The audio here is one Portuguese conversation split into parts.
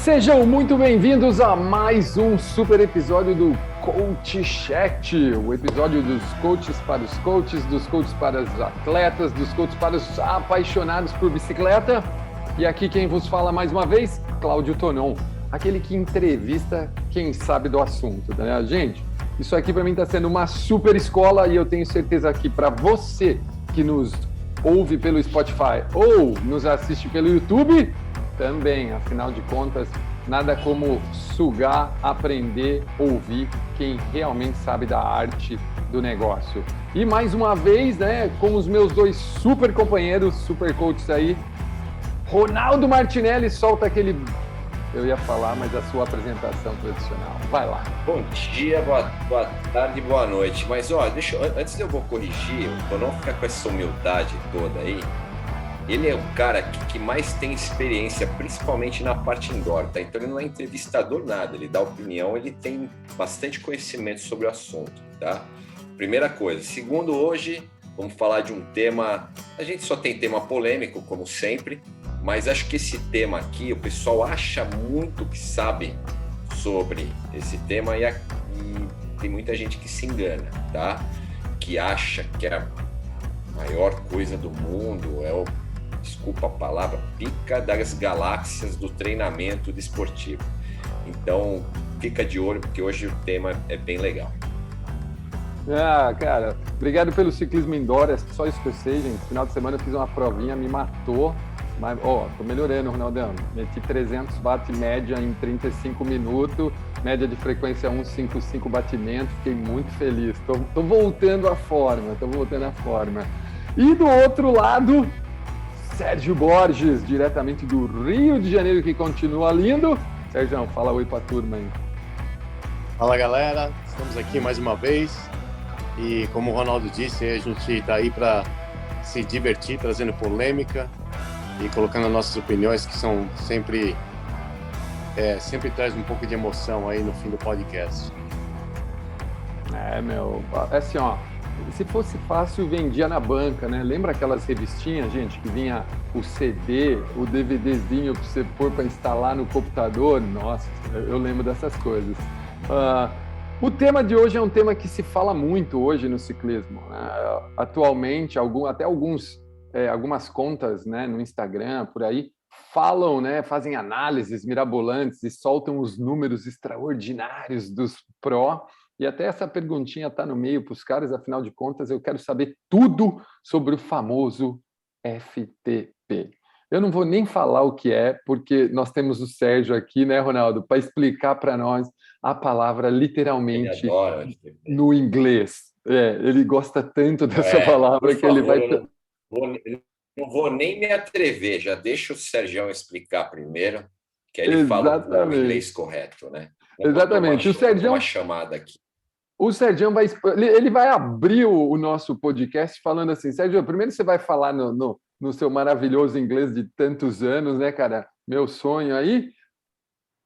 Sejam muito bem-vindos a mais um super episódio do Coach Chat, o episódio dos coaches para os coaches, dos coaches para os atletas, dos coaches para os apaixonados por bicicleta. E aqui quem vos fala mais uma vez, Cláudio Tonon, aquele que entrevista quem sabe do assunto, né, gente? Isso aqui para mim está sendo uma super escola e eu tenho certeza que para você que nos ouve pelo Spotify ou nos assiste pelo YouTube, também, afinal de contas, nada como sugar, aprender, ouvir quem realmente sabe da arte do negócio. E mais uma vez, né, com os meus dois super companheiros, super coaches aí, Ronaldo Martinelli, solta aquele... Eu ia falar, mas a sua apresentação tradicional. Vai lá. Bom dia, boa tarde, boa noite. Mas, ó, antes eu vou corrigir, para não ficar com essa humildade toda aí, ele é o cara que mais tem experiência, principalmente na parte indoor, tá? Então ele não é entrevistador nada, ele dá opinião, ele tem bastante conhecimento sobre o assunto, tá? Primeira coisa. Segundo, hoje vamos falar de um tema, a gente só tem tema polêmico, como sempre, mas acho que esse tema aqui, o pessoal acha muito que sabe sobre esse tema e tem muita gente que se engana, tá? Que acha que é a maior coisa do mundo, desculpa a palavra, pica das galáxias do treinamento desportivo. Então, fica de olho, porque hoje o tema é bem legal. Cara, obrigado pelo ciclismo indoor, é só isso que eu sei, gente. Final de semana eu fiz uma provinha, me matou, mas, tô melhorando, Ronaldão. Meti 300 watt média em 35 minutos, média de frequência 155 batimentos, fiquei muito feliz. Tô voltando à forma, E do outro lado, Sérgio Borges, diretamente do Rio de Janeiro, que continua lindo. Sérgio, fala oi pra turma aí. Fala, galera. Estamos aqui mais uma vez. E como o Ronaldo disse, a gente está aí para se divertir, trazendo polêmica e colocando nossas opiniões, que são sempre traz um pouco de emoção aí no fim do podcast. Assim, ó, se fosse fácil, vendia na banca, né? Lembra aquelas revistinhas, gente, que vinha o CD, o DVDzinho para você pôr para instalar no computador? Nossa, eu lembro dessas coisas. O tema de hoje é um tema que se fala muito hoje no ciclismo, né? Atualmente, algumas contas, né, no Instagram, por aí, falam, né, fazem análises mirabolantes e soltam os números extraordinários dos pró. E até essa perguntinha está no meio para os caras, afinal de contas, eu quero saber tudo sobre o famoso FTP. Eu não vou nem falar o que é, porque nós temos o Sérgio aqui, né, Ronaldo, para explicar para nós a palavra literalmente no inglês. Ele gosta tanto dessa palavra que ele vai... Não vou nem me atrever, já deixa o Sérgio explicar primeiro, que aí ele fala o inglês correto, né? Exatamente. Uma chamada aqui. O Sérgio vai abrir o nosso podcast falando assim, Sérgio, primeiro você vai falar no seu maravilhoso inglês de tantos anos, né, cara? Meu sonho aí.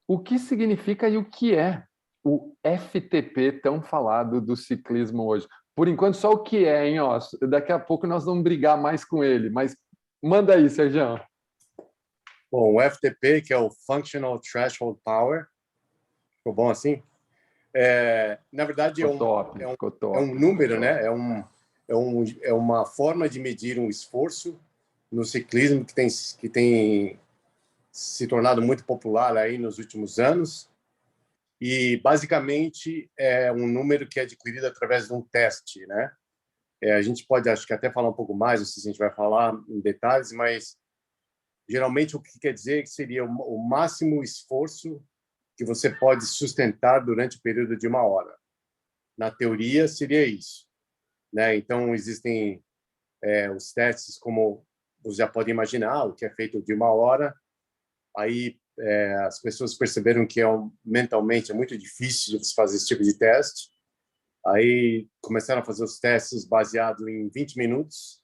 O que significa e o que é o FTP tão falado do ciclismo hoje? Por enquanto, só o que é, hein? Ó, daqui a pouco nós vamos brigar mais com ele, mas manda aí, Sérgio. Bom, o FTP, que é o Functional Threshold Power, ficou bom assim? Na verdade, é um número, né? É uma forma de medir um esforço no ciclismo que tem se tornado muito popular aí nos últimos anos. E, basicamente, é um número que é adquirido através de um teste, né? A gente pode, acho que até falar um pouco mais, não sei se a gente vai falar em detalhes, mas, geralmente, o que quer dizer que seria o máximo esforço que você pode sustentar durante o período de 1 hora. Na teoria, seria isso, né? Então, existem os testes, como você já pode imaginar, o que é feito de 1 hora. Aí, as pessoas perceberam que mentalmente é muito difícil de você fazer esse tipo de teste. Aí, começaram a fazer os testes baseados em 20 minutos.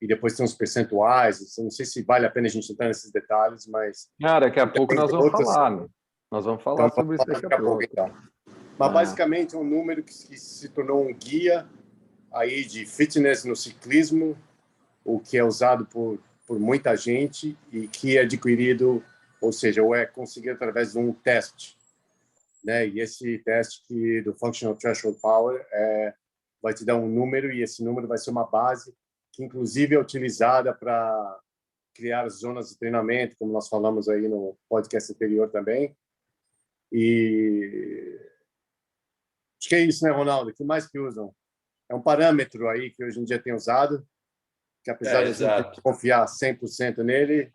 E depois tem uns percentuais. Não sei se vale a pena a gente entrar nesses detalhes, mas... Daqui a pouco nós vamos falar, né? Nós vamos falar sobre isso daqui a pouco. Então. Mas, basicamente, é um número que se tornou um guia aí de fitness no ciclismo, o que é usado por muita gente e que é adquirido ou seja, ou é conseguido através de um teste, né? E esse teste do Functional Threshold Power vai te dar um número, e esse número vai ser uma base que, inclusive, é utilizada para criar zonas de treinamento, como nós falamos aí no podcast anterior também. E acho que é isso, né, Ronaldo? O que mais que usam? É um parâmetro aí que hoje em dia tem usado, que apesar de a gente confiar 100% nele,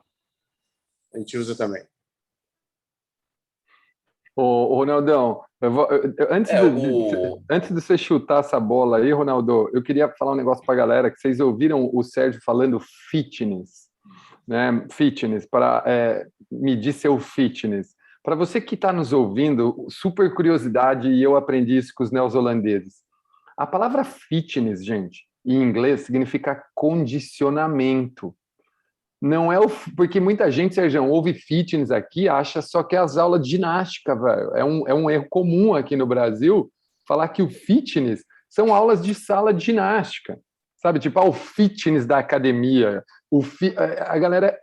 a gente usa também. Ô, Ronaldão, antes de você chutar essa bola aí, Ronaldo, eu queria falar um negócio para a galera, que vocês ouviram o Sérgio falando fitness, né? Fitness, para medir seu fitness. Para você que está nos ouvindo, super curiosidade, e eu aprendi isso com os neozelandeses. A palavra fitness, gente, em inglês, significa condicionamento. Não é porque muita gente, Sérgio, ouve fitness aqui, acha só que é as aulas de ginástica, velho. É um erro comum aqui no Brasil falar que o fitness são aulas de sala de ginástica, sabe? Tipo, o fitness da academia. A galera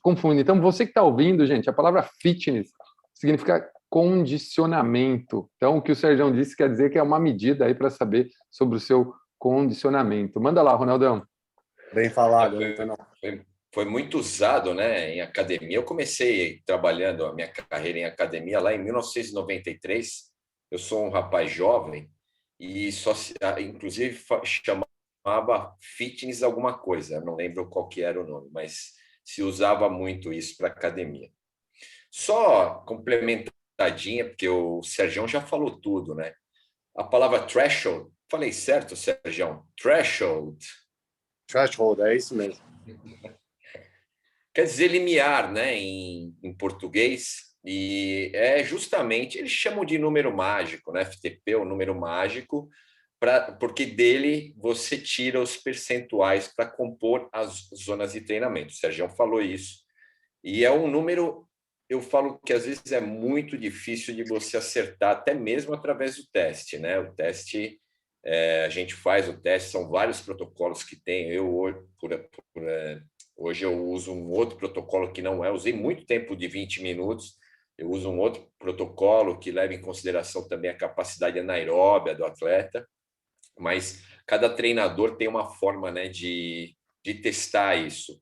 confunde. Então, você que está ouvindo, gente, a palavra fitness significa condicionamento. Então, o que o Sérgio disse quer dizer que é uma medida aí para saber sobre o seu condicionamento. Manda lá, Ronaldão. Bem falado, então. Foi muito usado, né, em academia. Eu comecei trabalhando a minha carreira em academia lá em 1993. Eu sou um rapaz jovem e inclusive chamava fitness alguma coisa. Não lembro qual que era o nome, mas se usava muito isso para academia. Só complementadinha, porque o Sérgio já falou tudo, né? A palavra threshold, falei certo, Sérgio? Threshold. Threshold, é isso mesmo. Quer dizer limiar, né, em português, e é justamente, eles chamam de número mágico, né, FTP, o número mágico, porque dele você tira os percentuais para compor as zonas de treinamento. O Sérgio falou isso. E é um número, eu falo que às vezes é muito difícil de você acertar, até mesmo através do teste, né? O teste, a gente faz o teste, são vários protocolos que tem. Hoje eu uso um outro protocolo que não usei muito tempo de 20 minutos. Eu uso um outro protocolo que leva em consideração também a capacidade anaeróbia do atleta, mas cada treinador tem uma forma, né, de testar isso.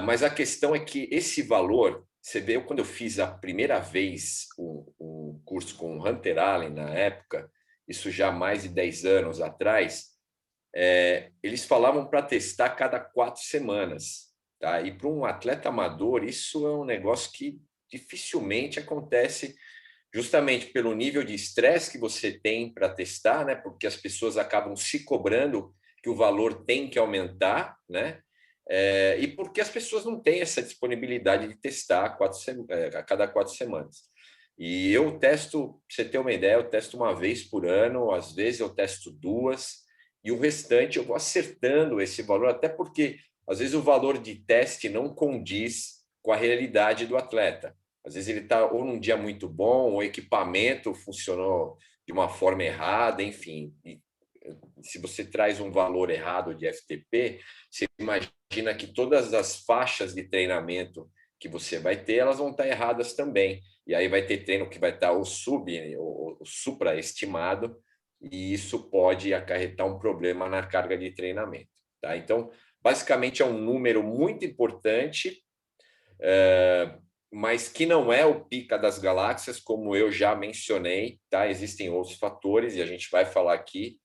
Mas a questão é que esse valor, você vê, quando eu fiz a primeira vez um curso com o Hunter Allen na época, isso já há mais de 10 anos atrás, eles falavam para testar cada 4 semanas. Tá? E para um atleta amador, isso é um negócio que dificilmente acontece, justamente pelo nível de estresse que você tem para testar, né? Porque as pessoas acabam se cobrando que o valor tem que aumentar, né? E porque as pessoas não têm essa disponibilidade de testar a cada 4 semanas. E eu testo, para você ter uma ideia, eu testo uma vez por ano, às vezes eu testo 2, e o restante eu vou acertando esse valor, até porque às vezes o valor de teste não condiz com a realidade do atleta. Às vezes ele está ou num dia muito bom, o equipamento funcionou de uma forma errada, enfim. E se você traz um valor errado de FTP, você imagina que todas as faixas de treinamento que você vai ter, elas vão estar erradas também. E aí vai ter treino que vai estar o supraestimado, e isso pode acarretar um problema na carga de treinamento. Tá? Então, basicamente, é um número muito importante, mas que não é o pica das galáxias, como eu já mencionei. Tá? Existem outros fatores, e a gente vai falar aqui,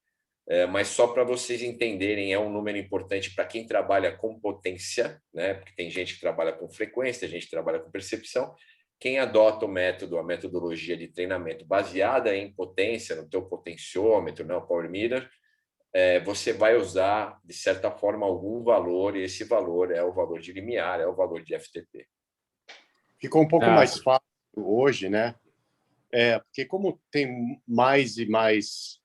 mas só para vocês entenderem, é um número importante para quem trabalha com potência, né? Porque tem gente que trabalha com frequência, tem gente que trabalha com percepção. Quem adota o método, a metodologia de treinamento baseada em potência, no teu potenciômetro, no Power Meter, você vai usar, de certa forma, algum valor, e esse valor é o valor de limiar, é o valor de FTP. Ficou um pouco mais fácil hoje, né? Porque como tem mais e mais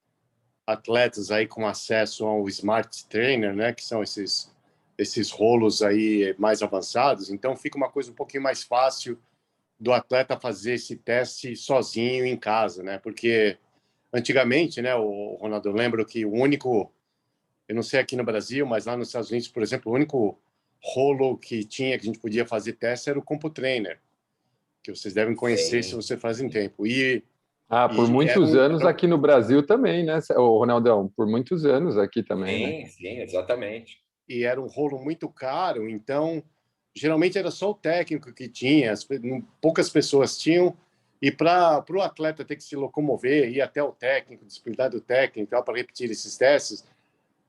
atletas aí com acesso ao Smart Trainer, né? Que são esses rolos aí mais avançados, então fica uma coisa um pouquinho mais fácil do atleta fazer esse teste sozinho em casa, né? Porque antigamente, né, o Ronaldo, eu lembro que o único, eu não sei aqui no Brasil, mas lá nos Estados Unidos, por exemplo, o único rolo que a gente podia fazer teste era o CompuTrainer. que vocês devem conhecer se você faz em tempo. Por muitos anos aqui no Brasil também, né, ô, Ronaldão? Por muitos anos aqui também, né? Sim, exatamente. E era um rolo muito caro, então geralmente era só o técnico que tinha, poucas pessoas tinham, e para o atleta ter que se locomover, ir até o técnico, disciplinar do técnico para repetir esses testes,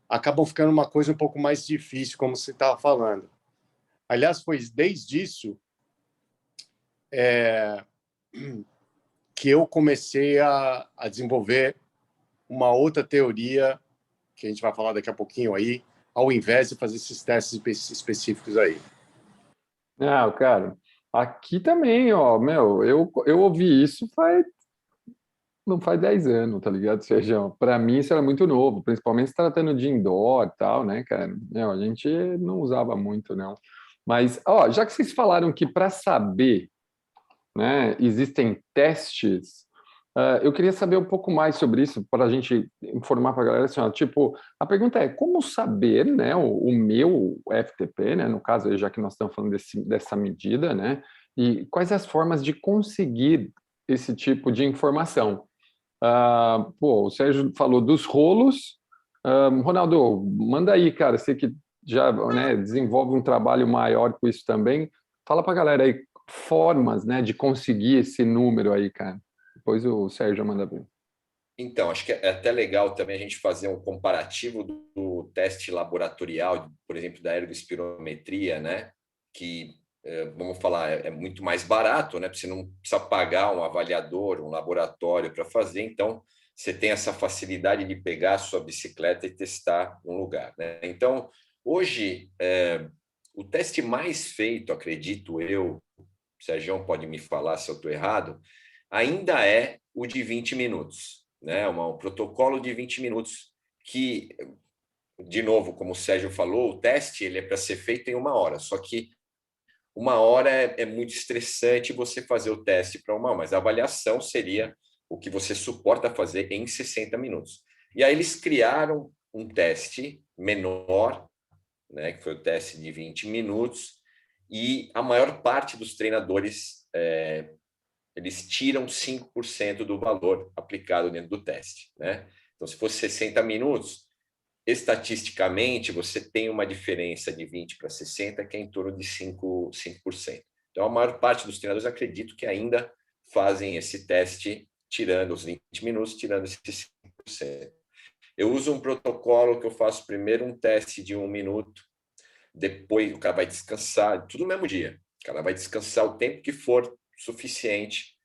acabam ficando uma coisa um pouco mais difícil, como você estava falando. Aliás, foi desde isso que eu comecei a desenvolver uma outra teoria, que a gente vai falar daqui a pouquinho aí, ao invés de fazer esses testes específicos aí. Cara, aqui também, ó, meu, eu ouvi isso não faz 10 anos, tá ligado, Sérgio? Para mim isso era muito novo, principalmente se tratando de indoor e tal, né, cara? A gente não usava muito, não. Mas, ó, já que vocês falaram que para saber, né, existem testes, eu queria saber um pouco mais sobre isso, para a gente informar para a galera, assim, ó, tipo, a pergunta é, como saber, né, o meu FTP, né, no caso, já que nós estamos falando dessa medida, né, e quais as formas de conseguir esse tipo de informação? O Sérgio falou dos rolos. Ronaldo, manda aí, cara, você que já, né, desenvolve um trabalho maior com isso também. Fala para a galera aí formas, né, de conseguir esse número aí, cara. Depois o Sérgio manda bem. Então, acho que é até legal também a gente fazer um comparativo do teste laboratorial, por exemplo, da ergospirometria, né? Que, vamos falar, é muito mais barato, né? Você não precisa pagar um avaliador, um laboratório para fazer. Então, você tem essa facilidade de pegar a sua bicicleta e testar um lugar, né? Então, hoje, o teste mais feito, acredito eu, o Sérgio pode me falar se eu estou errado, ainda é o de 20 minutos. Né, um protocolo de 20 minutos que, de novo, como o Sérgio falou, o teste ele é para ser feito em 1 hora, só que 1 hora é muito estressante você fazer o teste para 1 hora, mas a avaliação seria o que você suporta fazer em 60 minutos. E aí eles criaram um teste menor, né, que foi o teste de 20 minutos, e a maior parte dos treinadores eles tiram 5% do valor aplicado dentro do teste, né? Então, se fosse 60 minutos, estatisticamente, você tem uma diferença de 20 para 60, que é em torno de 5%. Então, a maior parte dos treinadores, acredito que ainda fazem esse teste, tirando os 20 minutos, tirando esses 5%. Eu uso um protocolo que eu faço primeiro um teste de 1 minuto, depois o cara vai descansar, tudo no mesmo dia. O cara vai descansar o tempo que for suficiente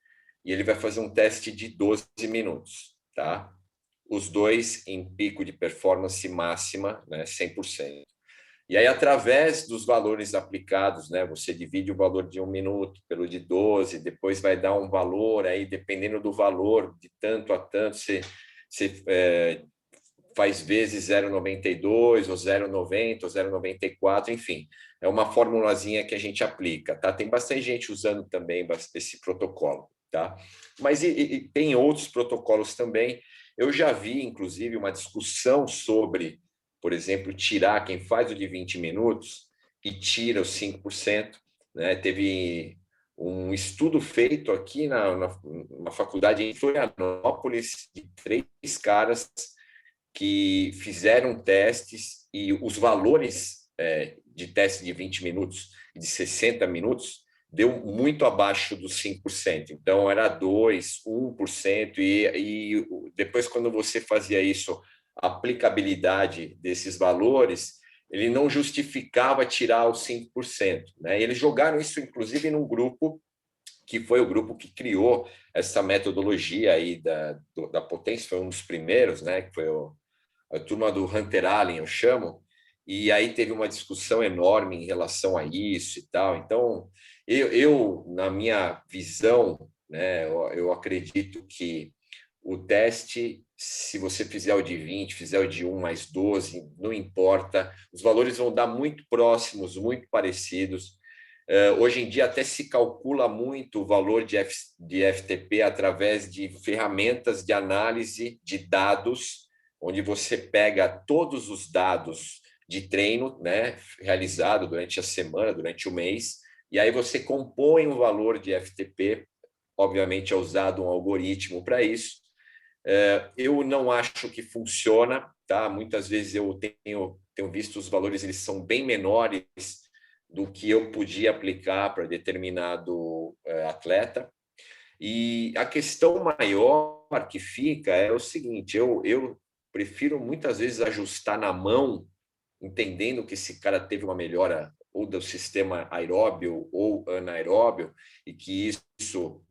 e ele vai fazer um teste de 12 minutos, tá? Os dois em pico de performance máxima, né, 100%. E aí, através dos valores aplicados, né, você divide o valor de 1 minuto pelo de 12, depois vai dar um valor, aí dependendo do valor, de tanto a tanto, você faz vezes 0,92 ou 0,90 ou 0,94, enfim. É uma formulazinha que a gente aplica, tá? Tem bastante gente usando também esse protocolo, tá? Mas e tem outros protocolos também. Eu já vi, inclusive, uma discussão sobre, por exemplo, tirar quem faz o de 20 minutos e tira os 5%, né? Teve um estudo feito aqui na faculdade em Florianópolis de 3 caras que fizeram testes e os valores de teste de 20 minutos e de 60 minutos deu muito abaixo dos 5%. Então, era 2%, 1%. E depois, quando você fazia isso, a aplicabilidade desses valores, ele não justificava tirar os 5%. Né? E eles jogaram isso, inclusive, num grupo que foi o grupo que criou essa metodologia aí da potência, foi um dos primeiros, né? Que foi a turma do Hunter Allen, eu chamo, e aí teve uma discussão enorme em relação a isso e tal. Então, eu na minha visão, né, eu acredito que o teste, se você fizer o de 20, fizer o de 1 mais 12, não importa, os valores vão dar muito próximos, muito parecidos. Hoje em dia até se calcula muito o valor de FTP através de ferramentas de análise de dados, onde você pega todos os dados de treino, né, realizado durante a semana, durante o mês, e aí você compõe um valor de FTP, obviamente é usado um algoritmo para isso. Eu não acho que funciona, tá? Muitas vezes eu tenho visto os valores, eles são bem menores do que eu podia aplicar para determinado atleta. E a questão maior que fica é o seguinte, eu prefiro muitas vezes ajustar na mão, entendendo que esse cara teve uma melhora ou do sistema aeróbio ou anaeróbio, e que isso,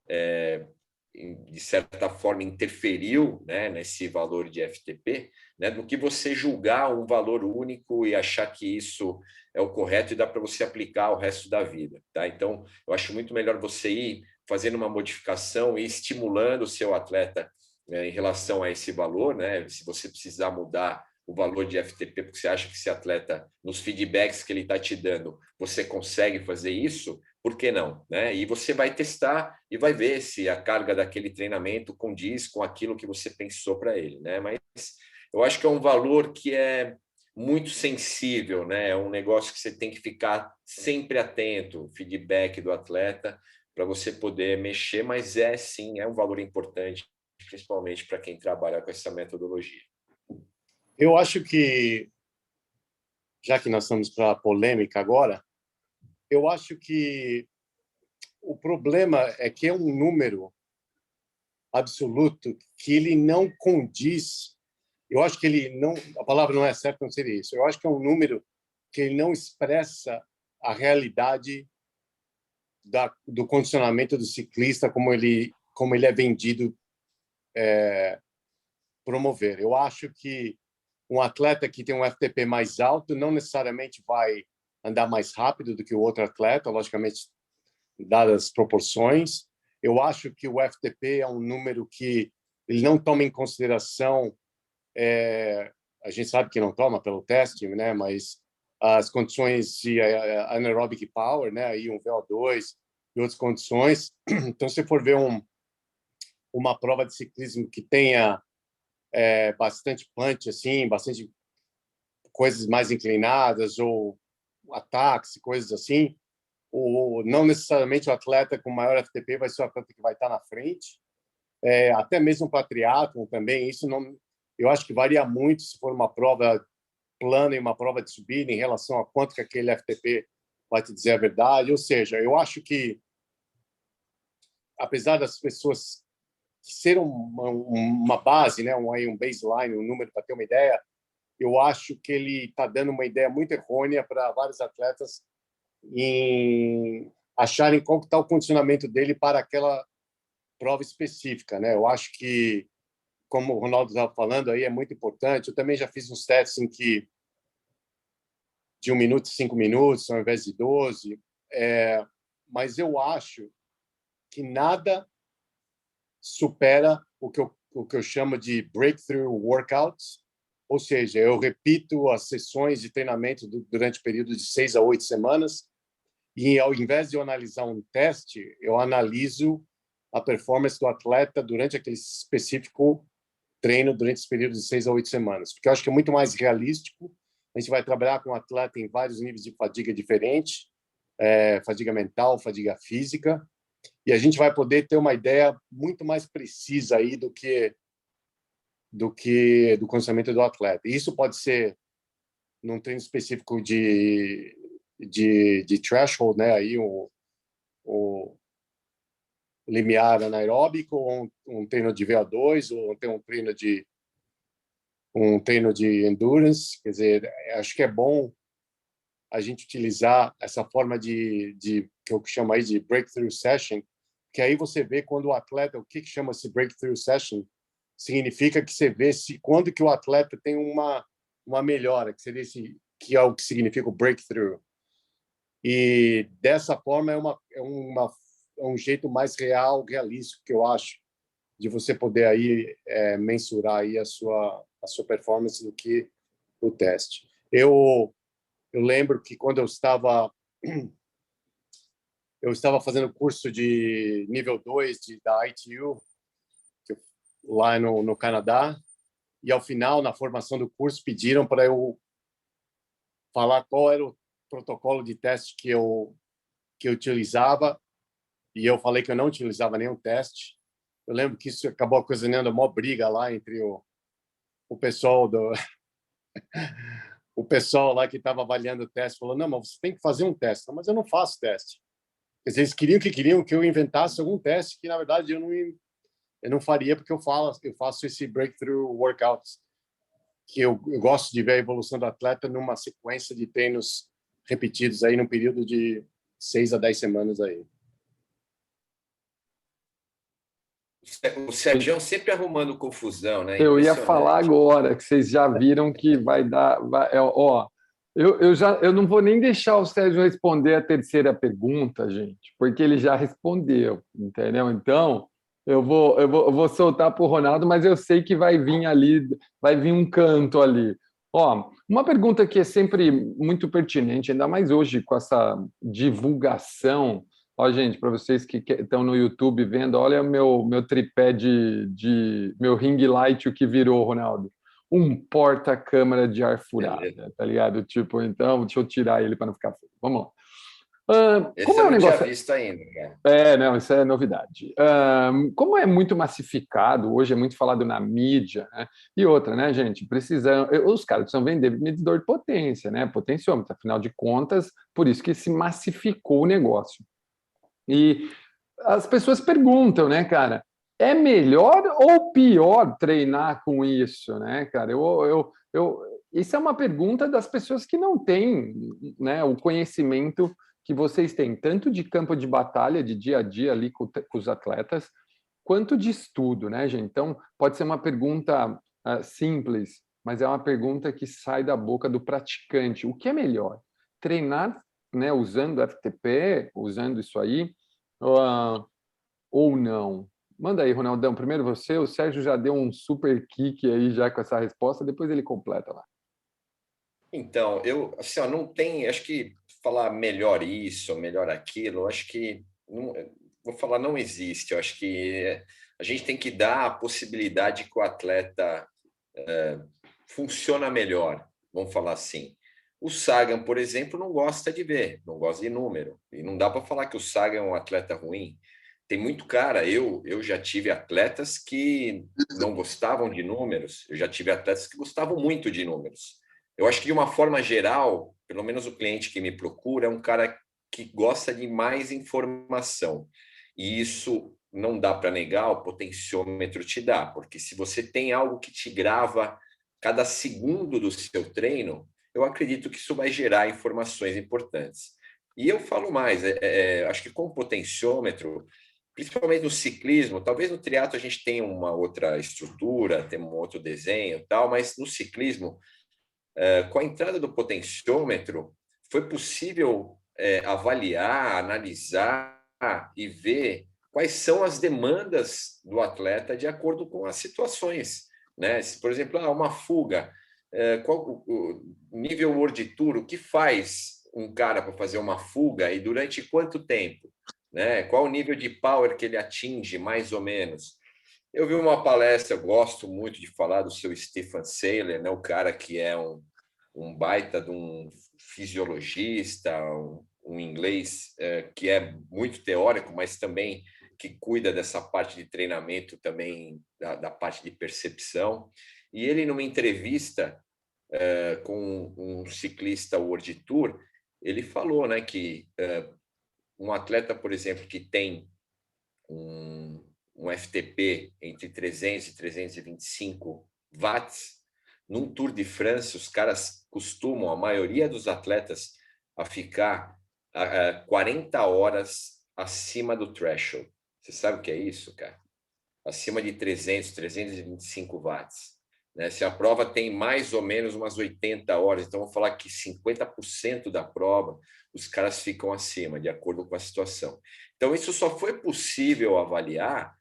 de certa forma, interferiu, né, nesse valor de FTP, né, do que você julgar um valor único e achar que isso é o correto e dá para você aplicar o resto da vida. Tá? Então, eu acho muito melhor você ir fazendo uma modificação e estimulando o seu atleta em relação a esse valor, né? Se você precisar mudar o valor de FTP, porque você acha que esse atleta, nos feedbacks que ele está te dando, você consegue fazer isso, por que não? Né? E você vai testar e vai ver se a carga daquele treinamento condiz com aquilo que você pensou para ele. Né? Mas eu acho que é um valor que é muito sensível, né? É um negócio que você tem que ficar sempre atento, feedback do atleta, para você poder mexer, mas sim, é um valor importante, principalmente para quem trabalha com essa metodologia. Eu acho que, já que nós estamos para a polêmica agora, eu acho que o problema é que é um número absoluto que ele não condiz. Eu acho que ele não, a palavra não é certa, não seria isso. Eu acho que é um número que ele não expressa a realidade do condicionamento do ciclista como ele é vendido promover. Eu acho que um atleta que tem um FTP mais alto não necessariamente vai andar mais rápido do que o outro atleta, logicamente, dadas as proporções. Eu acho que o FTP é um número que ele não toma em consideração, a gente sabe que não toma pelo teste, né? Mas as condições de anaerobic power, né? Aí um VO2 e outras condições. Então, se for ver uma prova de ciclismo que tenha bastante punch, assim, bastante coisas mais inclinadas ou ataques, coisas assim, não necessariamente o atleta com maior FTP vai ser o atleta que vai estar na frente. Até mesmo para triatlon também, isso não, eu acho que varia muito se for uma prova plana e uma prova de subida em relação a quanto que aquele FTP vai te dizer a verdade. Ou seja, eu acho que, apesar das pessoas ser uma base, né, um baseline, um número para ter uma ideia, eu acho que ele está dando uma ideia muito errônea para vários atletas em acharem qual está o condicionamento dele para aquela prova específica, né? Eu acho que, como o Ronaldo estava falando, aí é muito importante. Eu também já fiz uns testes em que de 1 minuto e 5 minutos, ao invés de 12, mas eu acho que nada supera o que eu chamo de breakthrough workouts, ou seja, eu repito as sessões de treinamento durante o período de 6 a 8 semanas e, ao invés de eu analisar um teste, eu analiso a performance do atleta durante aquele específico treino durante esse período de 6 a 8 semanas, porque eu acho que é muito mais realístico. A gente vai trabalhar com o atleta em vários níveis de fadiga diferentes, fadiga mental, fadiga física, e a gente vai poder ter uma ideia muito mais precisa aí do condicionamento do atleta. E isso pode ser num treino específico de threshold, né? Aí o limiar anaeróbico, ou um treino de VO2, ou um treino de endurance. Quer dizer, acho que é bom a gente utilizar essa forma que eu chamo aí de breakthrough session, que aí você vê quando o atleta, o que chama-se breakthrough session, significa que você vê quando que o atleta tem uma melhora, que é o que significa o breakthrough. E dessa forma é um jeito mais realístico, que eu acho, de você poder aí mensurar aí a sua performance do que o teste. Eu lembro que quando eu estava fazendo curso de nível 2 da ITU, lá no Canadá, e ao final, na formação do curso, pediram para eu falar qual era o protocolo de teste que eu que eu utilizava, e eu falei que eu não utilizava nenhum teste. Eu lembro que isso acabou ocasionando uma briga lá entre o pessoal o pessoal lá que estava avaliando o teste falou: não, mas você tem que fazer um teste. Mas eu não faço teste. Eles queriam que eu inventasse algum teste que, na verdade, eu não faria, porque eu faço esse breakthrough workouts, que eu gosto de ver a evolução do atleta numa sequência de treinos repetidos aí num período de 6 a 10 semanas aí. O Sérgio sempre arrumando confusão, né? Eu ia falar agora, que vocês já viram que vai dar... eu não vou nem deixar o Sérgio responder a terceira pergunta, gente, porque ele já respondeu, entendeu? Então, eu vou soltar para o Ronaldo, mas eu sei que vai vir ali, vai vir um canto ali. Uma pergunta que é sempre muito pertinente, ainda mais hoje com essa divulgação. Gente, para vocês que estão no YouTube vendo, olha meu tripé meu ring light, o que virou, Ronaldo. Um porta-câmara de ar furada, tá ligado? Tipo, então, deixa eu tirar ele para não ficar feio. Vamos lá. Esse eu não tinha visto ainda, cara. Não, isso é novidade. Como é muito massificado, hoje é muito falado na mídia, né? E outra, né, gente? Os caras precisam vender medidor de potência, né? Potenciômetro, afinal de contas, por isso que se massificou o negócio. E as pessoas perguntam, né, cara, é melhor ou pior treinar com isso, né, cara? Isso é uma pergunta das pessoas que não têm, né, o conhecimento que vocês têm, tanto de campo de batalha, de dia a dia ali com os atletas, quanto de estudo, né, gente? Então, pode ser uma pergunta simples, mas é uma pergunta que sai da boca do praticante. O que é melhor? Treinar, né, usando FTP, usando isso aí, ou não? Manda aí, Ronaldão. Primeiro você, o Sérgio já deu um super kick aí já com essa resposta, depois ele completa lá. Então, eu assim, não tem, acho que falar melhor isso, melhor aquilo, acho que vou falar, não existe. Eu acho que a gente tem que dar a possibilidade que o atleta funciona melhor, vamos falar assim. O Sagan, por exemplo, não gosta de ver, não gosta de número. E não dá para falar que o Sagan é um atleta ruim. Tem muito cara, eu já tive atletas que não gostavam de números, eu já tive atletas que gostavam muito de números. Eu acho que, de uma forma geral, pelo menos o cliente que me procura é um cara que gosta de mais informação. E isso não dá para negar, o potenciômetro te dá, porque se você tem algo que te grava cada segundo do seu treino, eu acredito que isso vai gerar informações importantes. E eu falo mais, acho que com o potenciômetro, principalmente no ciclismo, talvez no triatlo a gente tenha uma outra estrutura, tem um outro desenho e tal, mas no ciclismo, com a entrada do potenciômetro, foi possível avaliar, analisar e ver quais são as demandas do atleta de acordo com as situações, né? Se, por exemplo, uma fuga, qual o nível World Tour, o que faz um cara para fazer uma fuga e durante quanto tempo, né? Qual o nível de power que ele atinge, mais ou menos? Eu vi uma palestra, eu gosto muito de falar do seu Stephen Seiler, né? O cara que é um baita de um fisiologista, um inglês que é muito teórico, mas também que cuida dessa parte de treinamento também, da parte de percepção. E ele, numa entrevista com um ciclista World Tour, ele falou, né, que um atleta, por exemplo, que tem um FTP entre 300 e 325 watts, num Tour de France, os caras costumam, a maioria dos atletas, a ficar 40 horas acima do threshold. Você sabe o que é isso, cara? Acima de 300, 325 watts. Né? Se a prova tem mais ou menos umas 80 horas, então vamos falar que 50% da prova, os caras ficam acima, de acordo com a situação. Então, isso só foi possível avaliar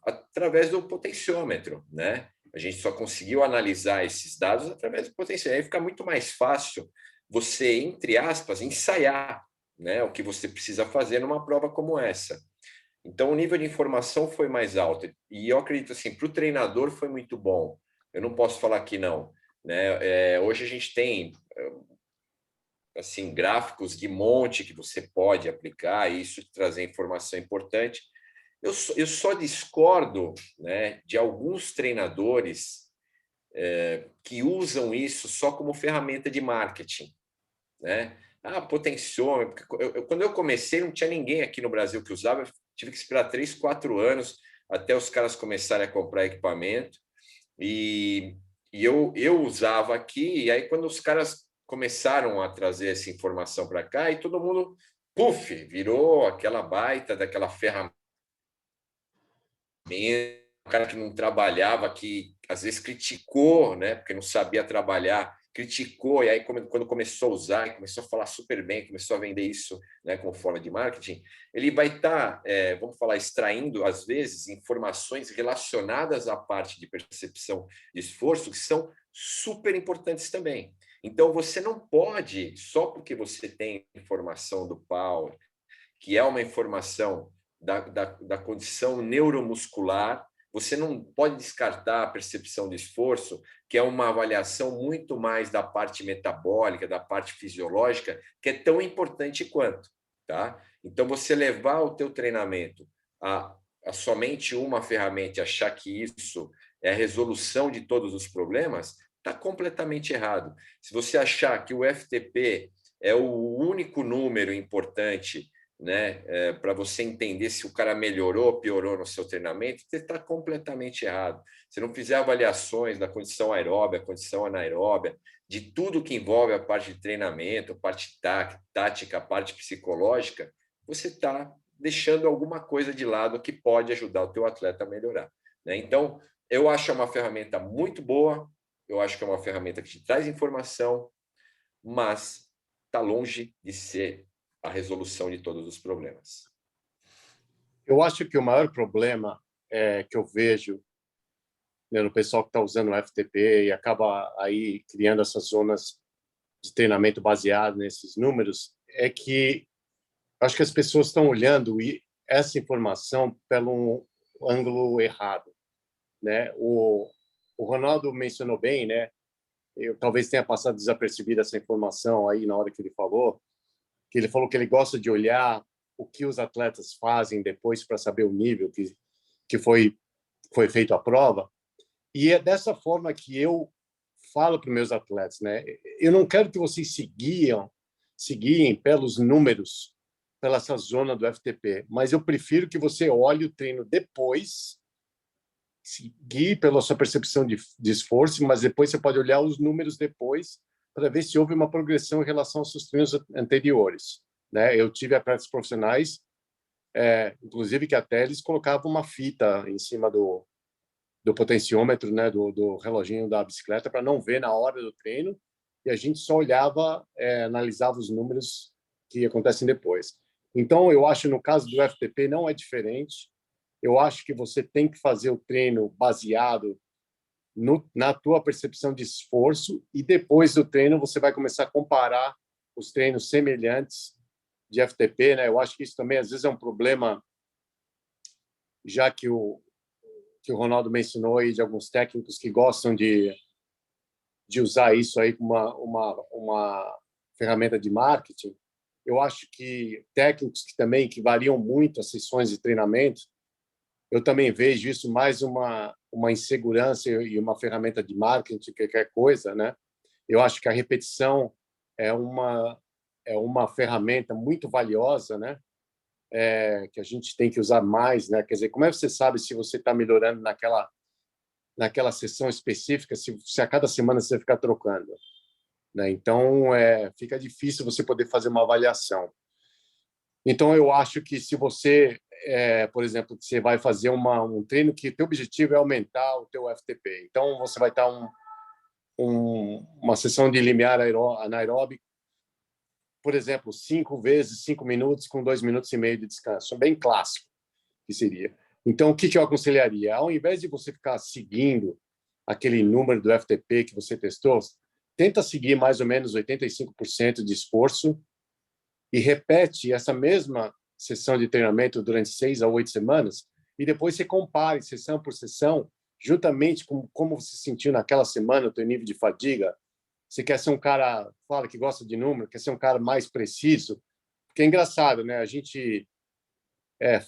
através do potenciômetro, né? A gente só conseguiu analisar esses dados através do potenciômetro. Aí fica muito mais fácil você, entre aspas, ensaiar, né, o que você precisa fazer numa prova como essa. Então, o nível de informação foi mais alto. E eu acredito, assim, para o treinador foi muito bom. Eu não posso falar que não, né? Hoje a gente tem assim, gráficos de monte que você pode aplicar, e isso te trazer informação importante. Eu só discordo, né, de alguns treinadores que usam isso só como ferramenta de marketing, né? Potenciômetro. Quando eu comecei, não tinha ninguém aqui no Brasil que usava, eu tive que esperar 3, 4 anos até os caras começarem a comprar equipamento, e eu usava aqui, e aí quando os caras começaram a trazer essa informação para cá, e todo mundo, puf, virou aquela baita daquela ferramenta, o cara que não trabalhava, que às vezes criticou, né, porque não sabia trabalhar, criticou, e aí quando começou a usar, começou a falar super bem, começou a vender isso, né, como forma de marketing, ele vai estar, vamos falar, extraindo, às vezes, informações relacionadas à parte de percepção de esforço, que são super importantes também. Então, você não pode, só porque você tem informação do Power, que é uma informação da condição neuromuscular, você não pode descartar a percepção de esforço, que é uma avaliação muito mais da parte metabólica, da parte fisiológica, que é tão importante quanto, tá? Então, você levar o teu treinamento a somente uma ferramenta e achar que isso é a resolução de todos os problemas, está completamente errado. Se você achar que o FTP é o único número importante, né, para você entender se o cara melhorou ou piorou no seu treinamento, você está completamente errado. Se não fizer avaliações da condição aeróbia, condição anaeróbia, de tudo que envolve a parte de treinamento, a parte tática, a parte psicológica, você está deixando alguma coisa de lado que pode ajudar o teu atleta a melhorar, né? Então, eu acho uma ferramenta muito boa, eu acho que é uma ferramenta que te traz informação, mas está longe de ser a resolução de todos os problemas. Eu acho que o maior problema que eu vejo, né, no pessoal que está usando o FTP e acaba aí criando essas zonas de treinamento baseado nesses números, é que acho que as pessoas estão olhando essa informação pelo ângulo errado, né? O Ronaldo mencionou bem, né? Eu talvez tenha passado desapercebida essa informação aí na hora que ele falou que ele gosta de olhar o que os atletas fazem depois para saber o nível que foi feito a prova. E é dessa forma que eu falo para os meus atletas, né? Eu não quero que vocês seguiem pelos números, pela essa zona do FTP, mas eu prefiro que você olhe o treino depois, seguir pela sua percepção de esforço, mas depois você pode olhar os números depois para ver se houve uma progressão em relação aos seus treinos anteriores, né? Eu tive atletas profissionais, inclusive que até eles colocavam uma fita em cima do potenciômetro, né, do reloginho da bicicleta para não ver na hora do treino, e a gente só olhava, analisava os números que acontecem depois. Então, eu acho no caso do FTP não é diferente. Eu acho que você tem que fazer o treino baseado na tua percepção de esforço, e depois do treino você vai começar a comparar os treinos semelhantes de FTP, né? Eu acho que isso também às vezes é um problema, já que o Ronaldo mencionou aí de alguns técnicos que gostam de usar isso aí como uma ferramenta de marketing. Eu acho que técnicos que variam muito as sessões de treinamento, eu também vejo isso mais uma insegurança e uma ferramenta de marketing, qualquer coisa, né? Eu acho que a repetição é uma ferramenta muito valiosa, né? Que a gente tem que usar mais, né? Quer dizer, como é que você sabe se você está melhorando naquela sessão específica, se a cada semana você ficar trocando, né? Então, fica difícil você poder fazer uma avaliação. Então, eu acho que se você, por exemplo, você vai fazer um treino que o teu objetivo é aumentar o teu FTP, então você vai estar uma sessão de limiar anaeróbico, por exemplo, 5 vezes 5 minutos com 2 minutos e meio de descanso, bem clássico que seria. Então, o que eu aconselharia? Ao invés de você ficar seguindo aquele número do FTP que você testou, tenta seguir mais ou menos 85% de esforço e repete essa mesma sessão de treinamento durante 6 a 8 semanas, e depois você compare sessão por sessão, juntamente com como você sentiu naquela semana, o teu nível de fadiga, você quer ser um cara, fala que gosta de número, quer ser um cara mais preciso, porque é engraçado, né? A gente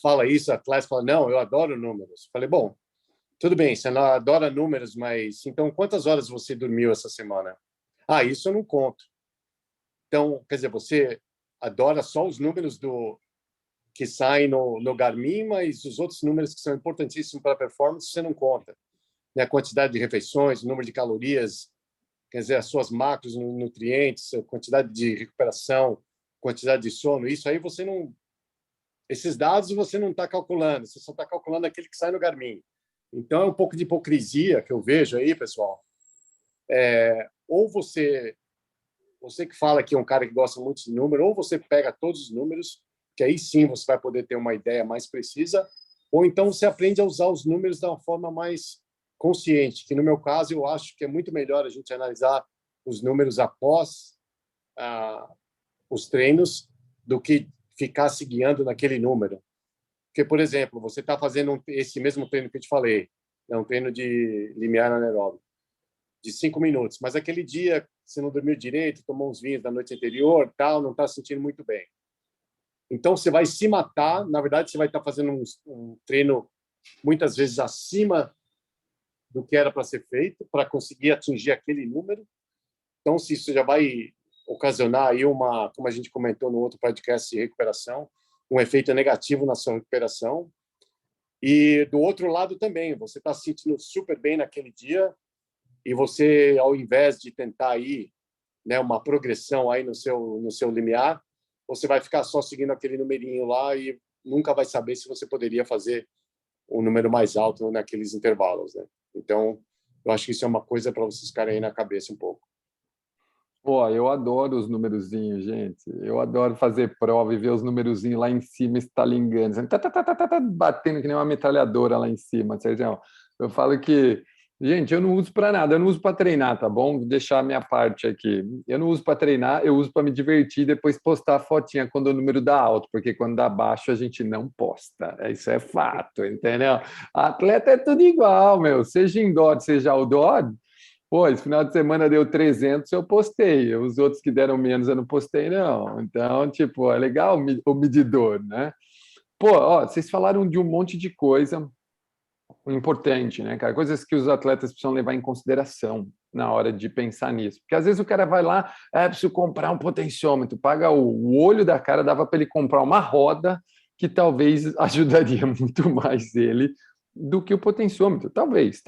fala isso, a atleta fala, não, eu adoro números. Falei, bom, tudo bem, você não adora números, mas então quantas horas você dormiu essa semana? Ah, isso eu não conto. Então, quer dizer, você adora só os números que saem no Garmin, mas os outros números que são importantíssimos para a performance você não conta. Né? A quantidade de refeições, o número de calorias, quer dizer, as suas macros, nutrientes, a quantidade de recuperação, quantidade de sono, isso aí você não... Esses dados você não está calculando, você só está calculando aquele que sai no Garmin. Então, é um pouco de hipocrisia que eu vejo aí, pessoal. Ou você que fala que é um cara que gosta muito de número, ou você pega todos os números, que aí sim você vai poder ter uma ideia mais precisa, ou então você aprende a usar os números de uma forma mais consciente, que no meu caso eu acho que é muito melhor a gente analisar os números após os treinos do que ficar se guiando naquele número. Porque, por exemplo, você está fazendo esse mesmo treino que eu te falei, é um treino de limiar anaeróbico, de 5 minutos, mas aquele dia você não dormiu direito, tomou uns vinhos da noite anterior, tal, não está se sentindo muito bem. Então, você vai se matar, na verdade, você vai estar fazendo um treino muitas vezes acima do que era para ser feito, para conseguir atingir aquele número. Então, se isso já vai ocasionar aí como a gente comentou no outro podcast de recuperação, um efeito negativo na sua recuperação. E do outro lado também, você está se sentindo super bem naquele dia e você, ao invés de tentar aí, né, uma progressão aí no seu limiar, você vai ficar só seguindo aquele numerinho lá e nunca vai saber se você poderia fazer um número mais alto naqueles intervalos, né? Então, eu acho que isso é uma coisa para vocês ficarem aí na cabeça um pouco. Pô, eu adoro os numerozinhos, gente. Eu adoro fazer prova e ver os numerozinhos lá em cima estalingando, batendo que nem uma metralhadora lá em cima, Sérgio. Eu falo que, gente, eu não uso para nada, eu não uso para treinar, tá bom? Vou deixar a minha parte aqui. Eu não uso para treinar, eu uso para me divertir e depois postar a fotinha quando o número dá alto, porque quando dá baixo a gente não posta. Isso é fato, entendeu? Atleta é tudo igual, meu. Seja indoor, seja outdoor. Pô, esse final de semana deu 300, eu postei. Os outros que deram menos, eu não postei, não. Então, tipo, é legal o medidor, né? Pô, ó, vocês falaram de um monte de coisa importante, né, cara? Coisas que os atletas precisam levar em consideração na hora de pensar nisso. Porque às vezes o cara vai lá, preciso comprar um potenciômetro, paga o olho da cara, dava para ele comprar uma roda que talvez ajudaria muito mais ele do que o potenciômetro. Talvez.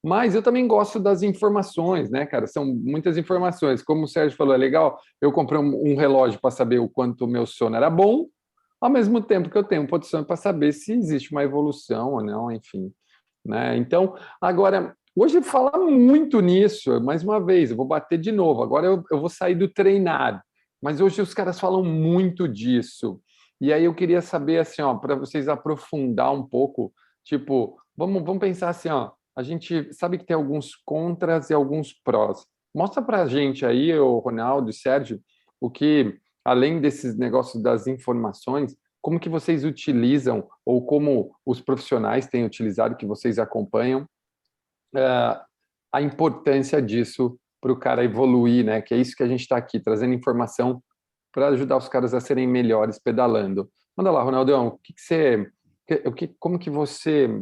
Mas eu também gosto das informações, né, cara? São muitas informações. Como o Sérgio falou, é legal, eu comprei um relógio para saber o quanto o meu sono era bom, ao mesmo tempo que eu tenho um potenciômetro para saber se existe uma evolução ou não, enfim. Né? Então, agora, hoje fala muito nisso, mais uma vez, eu vou bater de novo, agora eu vou sair do treinar, mas hoje os caras falam muito disso. E aí eu queria saber, assim, ó, para vocês aprofundar um pouco, tipo, vamos pensar assim, ó, a gente sabe que tem alguns contras e alguns prós. Mostra para a gente aí, o Ronaldo e Sérgio, o que, além desses negócios das informações, como que vocês utilizam, ou como os profissionais têm utilizado, que vocês acompanham, a importância disso para o cara evoluir, né? Que é isso que a gente está aqui, trazendo informação para ajudar os caras a serem melhores pedalando. Manda lá, Ronaldão, como que você...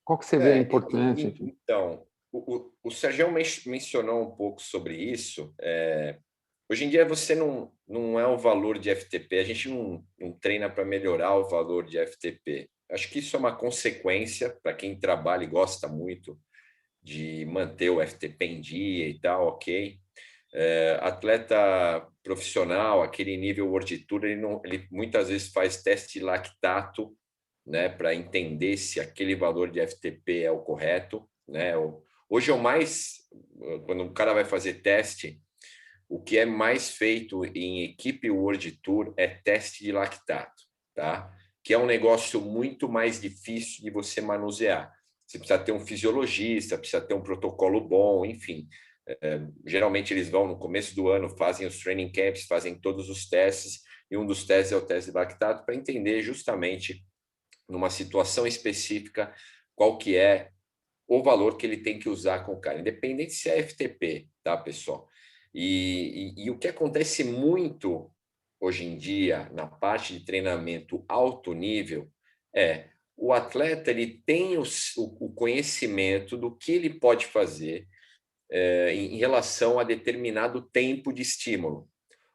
Qual que você vê a importância? Então, o Sérgio mencionou um pouco sobre isso. Hoje em dia você não é o valor de FTP, a gente não treina para melhorar o valor de FTP. Acho que isso é uma consequência para quem trabalha e gosta muito de manter o FTP em dia e tal, ok. Atleta profissional, aquele nível World Tour, ele muitas vezes faz teste de lactato, né, para entender se aquele valor de FTP é o correto, né? Hoje quando o cara vai fazer teste, o que é mais feito em equipe World Tour é teste de lactato, tá? Que é um negócio muito mais difícil de você manusear. Você precisa ter um fisiologista, precisa ter um protocolo bom, enfim. Geralmente eles vão no começo do ano, fazem os training camps, fazem todos os testes, e um dos testes é o teste de lactato para entender justamente numa situação específica qual que é o valor que ele tem que usar com o cara, independente se é FTP, tá, pessoal? E o que acontece muito hoje em dia na parte de treinamento alto nível é o atleta ele tem o conhecimento do que ele pode fazer em relação a determinado tempo de estímulo.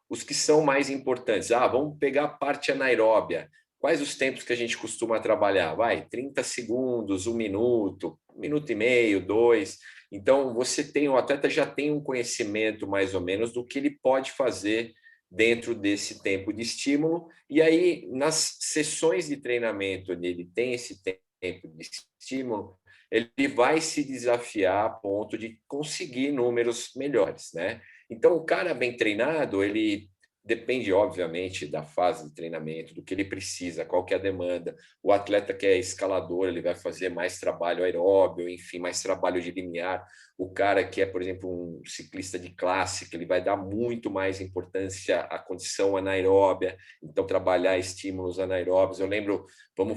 Os que são mais importantes, vamos pegar a parte anaeróbia. Quais os tempos que a gente costuma trabalhar? 30 segundos, 1 minuto, 1 minuto e meio, 2. Então, o atleta já tem um conhecimento mais ou menos do que ele pode fazer dentro desse tempo de estímulo. E aí, nas sessões de treinamento, ele tem esse tempo de estímulo, ele vai se desafiar a ponto de conseguir números melhores, né? Então, o cara bem treinado, ele depende, obviamente, da fase de treinamento, do que ele precisa, qual que é a demanda. O atleta que é escalador, ele vai fazer mais trabalho aeróbio, enfim, mais trabalho de limiar. O cara que é, por exemplo, um ciclista de clássica, ele vai dar muito mais importância à condição anaeróbia, então trabalhar estímulos anaeróbios.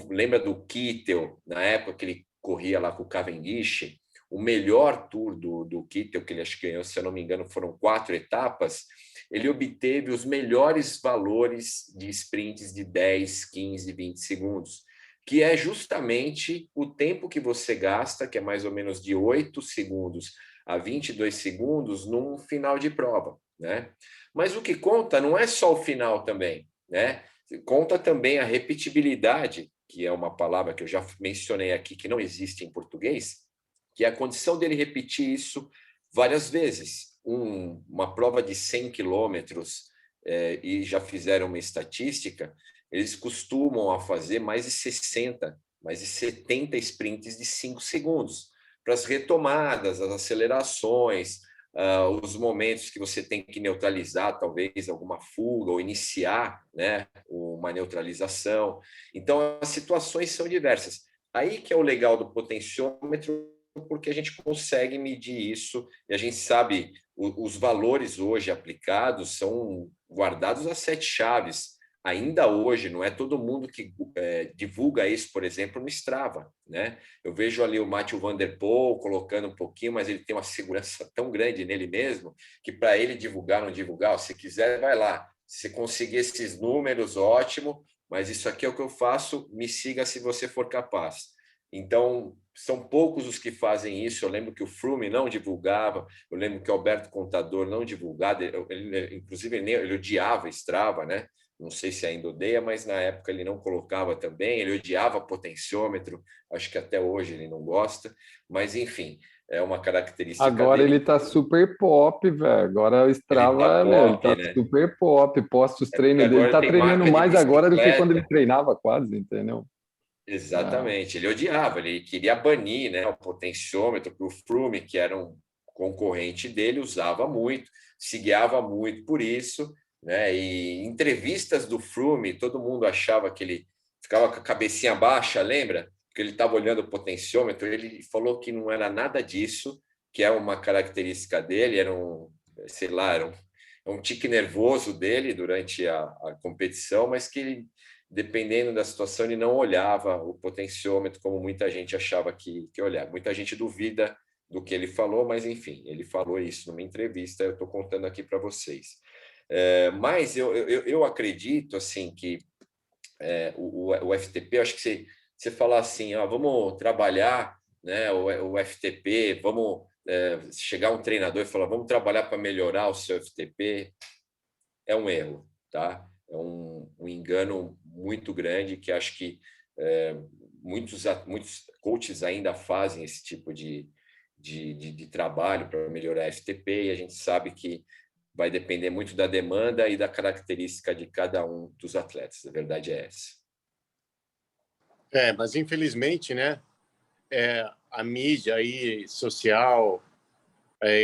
Lembra do Kittel, na época que ele corria lá com o Cavendish, o melhor tour do Kittel, que ele acho que ganhou, se eu não me engano, foram 4 etapas, ele obteve os melhores valores de sprints de 10, 15, 20 segundos, que é justamente o tempo que você gasta, que é mais ou menos de 8 segundos a 22 segundos num final de prova, né? Mas o que conta não é só o final também, né? Conta também a repetibilidade, que é uma palavra que eu já mencionei aqui, que não existe em português, que é a condição dele repetir isso várias vezes. Uma prova de 100 quilômetros, e já fizeram uma estatística, eles costumam a fazer mais de 60, mais de 70 sprints de 5 segundos, para as retomadas, as acelerações, os momentos que você tem que neutralizar, talvez, alguma fuga, ou iniciar, né, uma neutralização. Então, as situações são diversas. Aí que é o legal do potenciômetro, porque a gente consegue medir isso e a gente sabe os valores hoje aplicados são guardados a 7 chaves. Ainda hoje, não é todo mundo que divulga isso, por exemplo, no Strava, né? Eu vejo ali o Mathieu Van Der Poel colocando um pouquinho, mas ele tem uma segurança tão grande nele mesmo que para ele divulgar, não divulgar, se quiser, vai lá. Se conseguir esses números, ótimo, mas isso aqui é o que eu faço, me siga se você for capaz. Então, são poucos os que fazem isso. Eu lembro que o Froome não divulgava, eu lembro que o Alberto Contador não divulgava, inclusive ele odiava Strava, né? Não sei se ainda odeia, mas na época ele não colocava também, ele odiava potenciômetro, acho que até hoje ele não gosta, mas enfim, é uma característica Agora dele. ele tá super pop, velho. Agora o Strava, ele tá né? super pop, posta os treinos dele. Agora Ele tá tem treinando marca de mais agora do que quando ele bicicleta. treinava quase, entendeu? Exatamente, ele odiava, ele queria banir, né, o potenciômetro, que o Froome, que era um concorrente dele, usava muito, se guiava muito por isso, né? E entrevistas do Froome, todo mundo achava que ele ficava com a cabecinha baixa, lembra? Que ele estava olhando o potenciômetro, ele falou que não era nada disso, que é uma característica dele, era sei lá, era um tique nervoso dele durante a competição, mas que ele, dependendo da situação, ele não olhava o potenciômetro como muita gente achava que olhava. Muita gente duvida do que ele falou, mas, enfim, ele falou isso numa entrevista, eu estou contando aqui para vocês. Mas eu acredito assim, que o FTP, eu acho que você falar assim, vamos trabalhar, né, o FTP, vamos chegar um treinador e falar, vamos trabalhar para melhorar o seu FTP, é um erro, tá? É um engano muito grande que acho que muitos coaches ainda fazem esse tipo de trabalho para melhorar a FTP, e a gente sabe que vai depender muito da demanda e da característica de cada um dos atletas. A verdade é essa. Mas infelizmente, né, a mídia aí, social,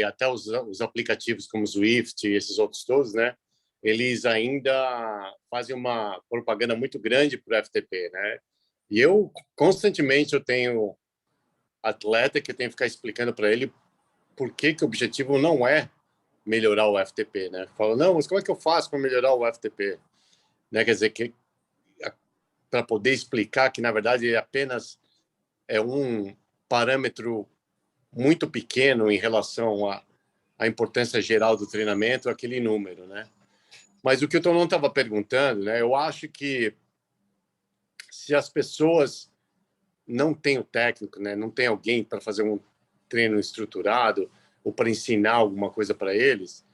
até os aplicativos como o Zwift e esses outros todos, né, eles ainda fazem uma propaganda muito grande para o FTP, né? E constantemente eu tenho atleta que eu tenho que ficar explicando para ele por que o objetivo não é melhorar o FTP, né? Falo, não, mas como é que eu faço para melhorar o FTP? Né? Quer dizer, que para poder explicar que, na verdade, apenas é um parâmetro muito pequeno em relação à a importância geral do treinamento, aquele número, né? Mas o que o Tonon estava perguntando, né? Eu acho que se as pessoas não têm o técnico, né? Não tem alguém para fazer um treino estruturado ou para ensinar alguma coisa para eles,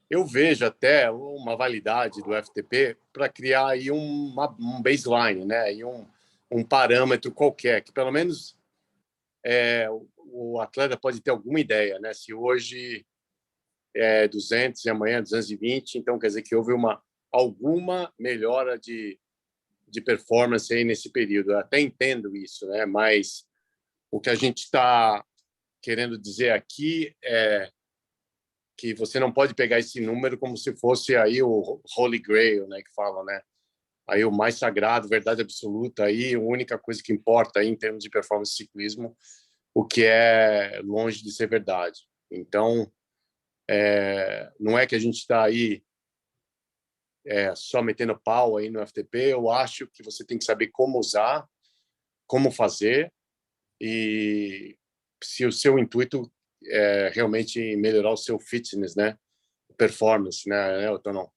eu vejo até uma validade do FTP para criar aí um baseline, né? E um parâmetro qualquer, que pelo menos o atleta pode ter alguma ideia, né? Se hoje é 200 e amanhã 220, então quer dizer que houve alguma melhora de performance aí nesse período. Eu até entendo isso, né? Mas o que a gente está querendo dizer aqui é que você não pode pegar esse número como se fosse aí o Holy Grail, né? Que fala, né? Aí o mais sagrado, verdade absoluta, aí a única coisa que importa aí em termos de performance de ciclismo, o que é longe de ser verdade. Então, não é que a gente está aí só metendo pau aí no FTP. Eu acho que você tem que saber como usar, como fazer, e se o seu intuito é realmente melhorar o seu fitness, né? Performance, né, Tonon?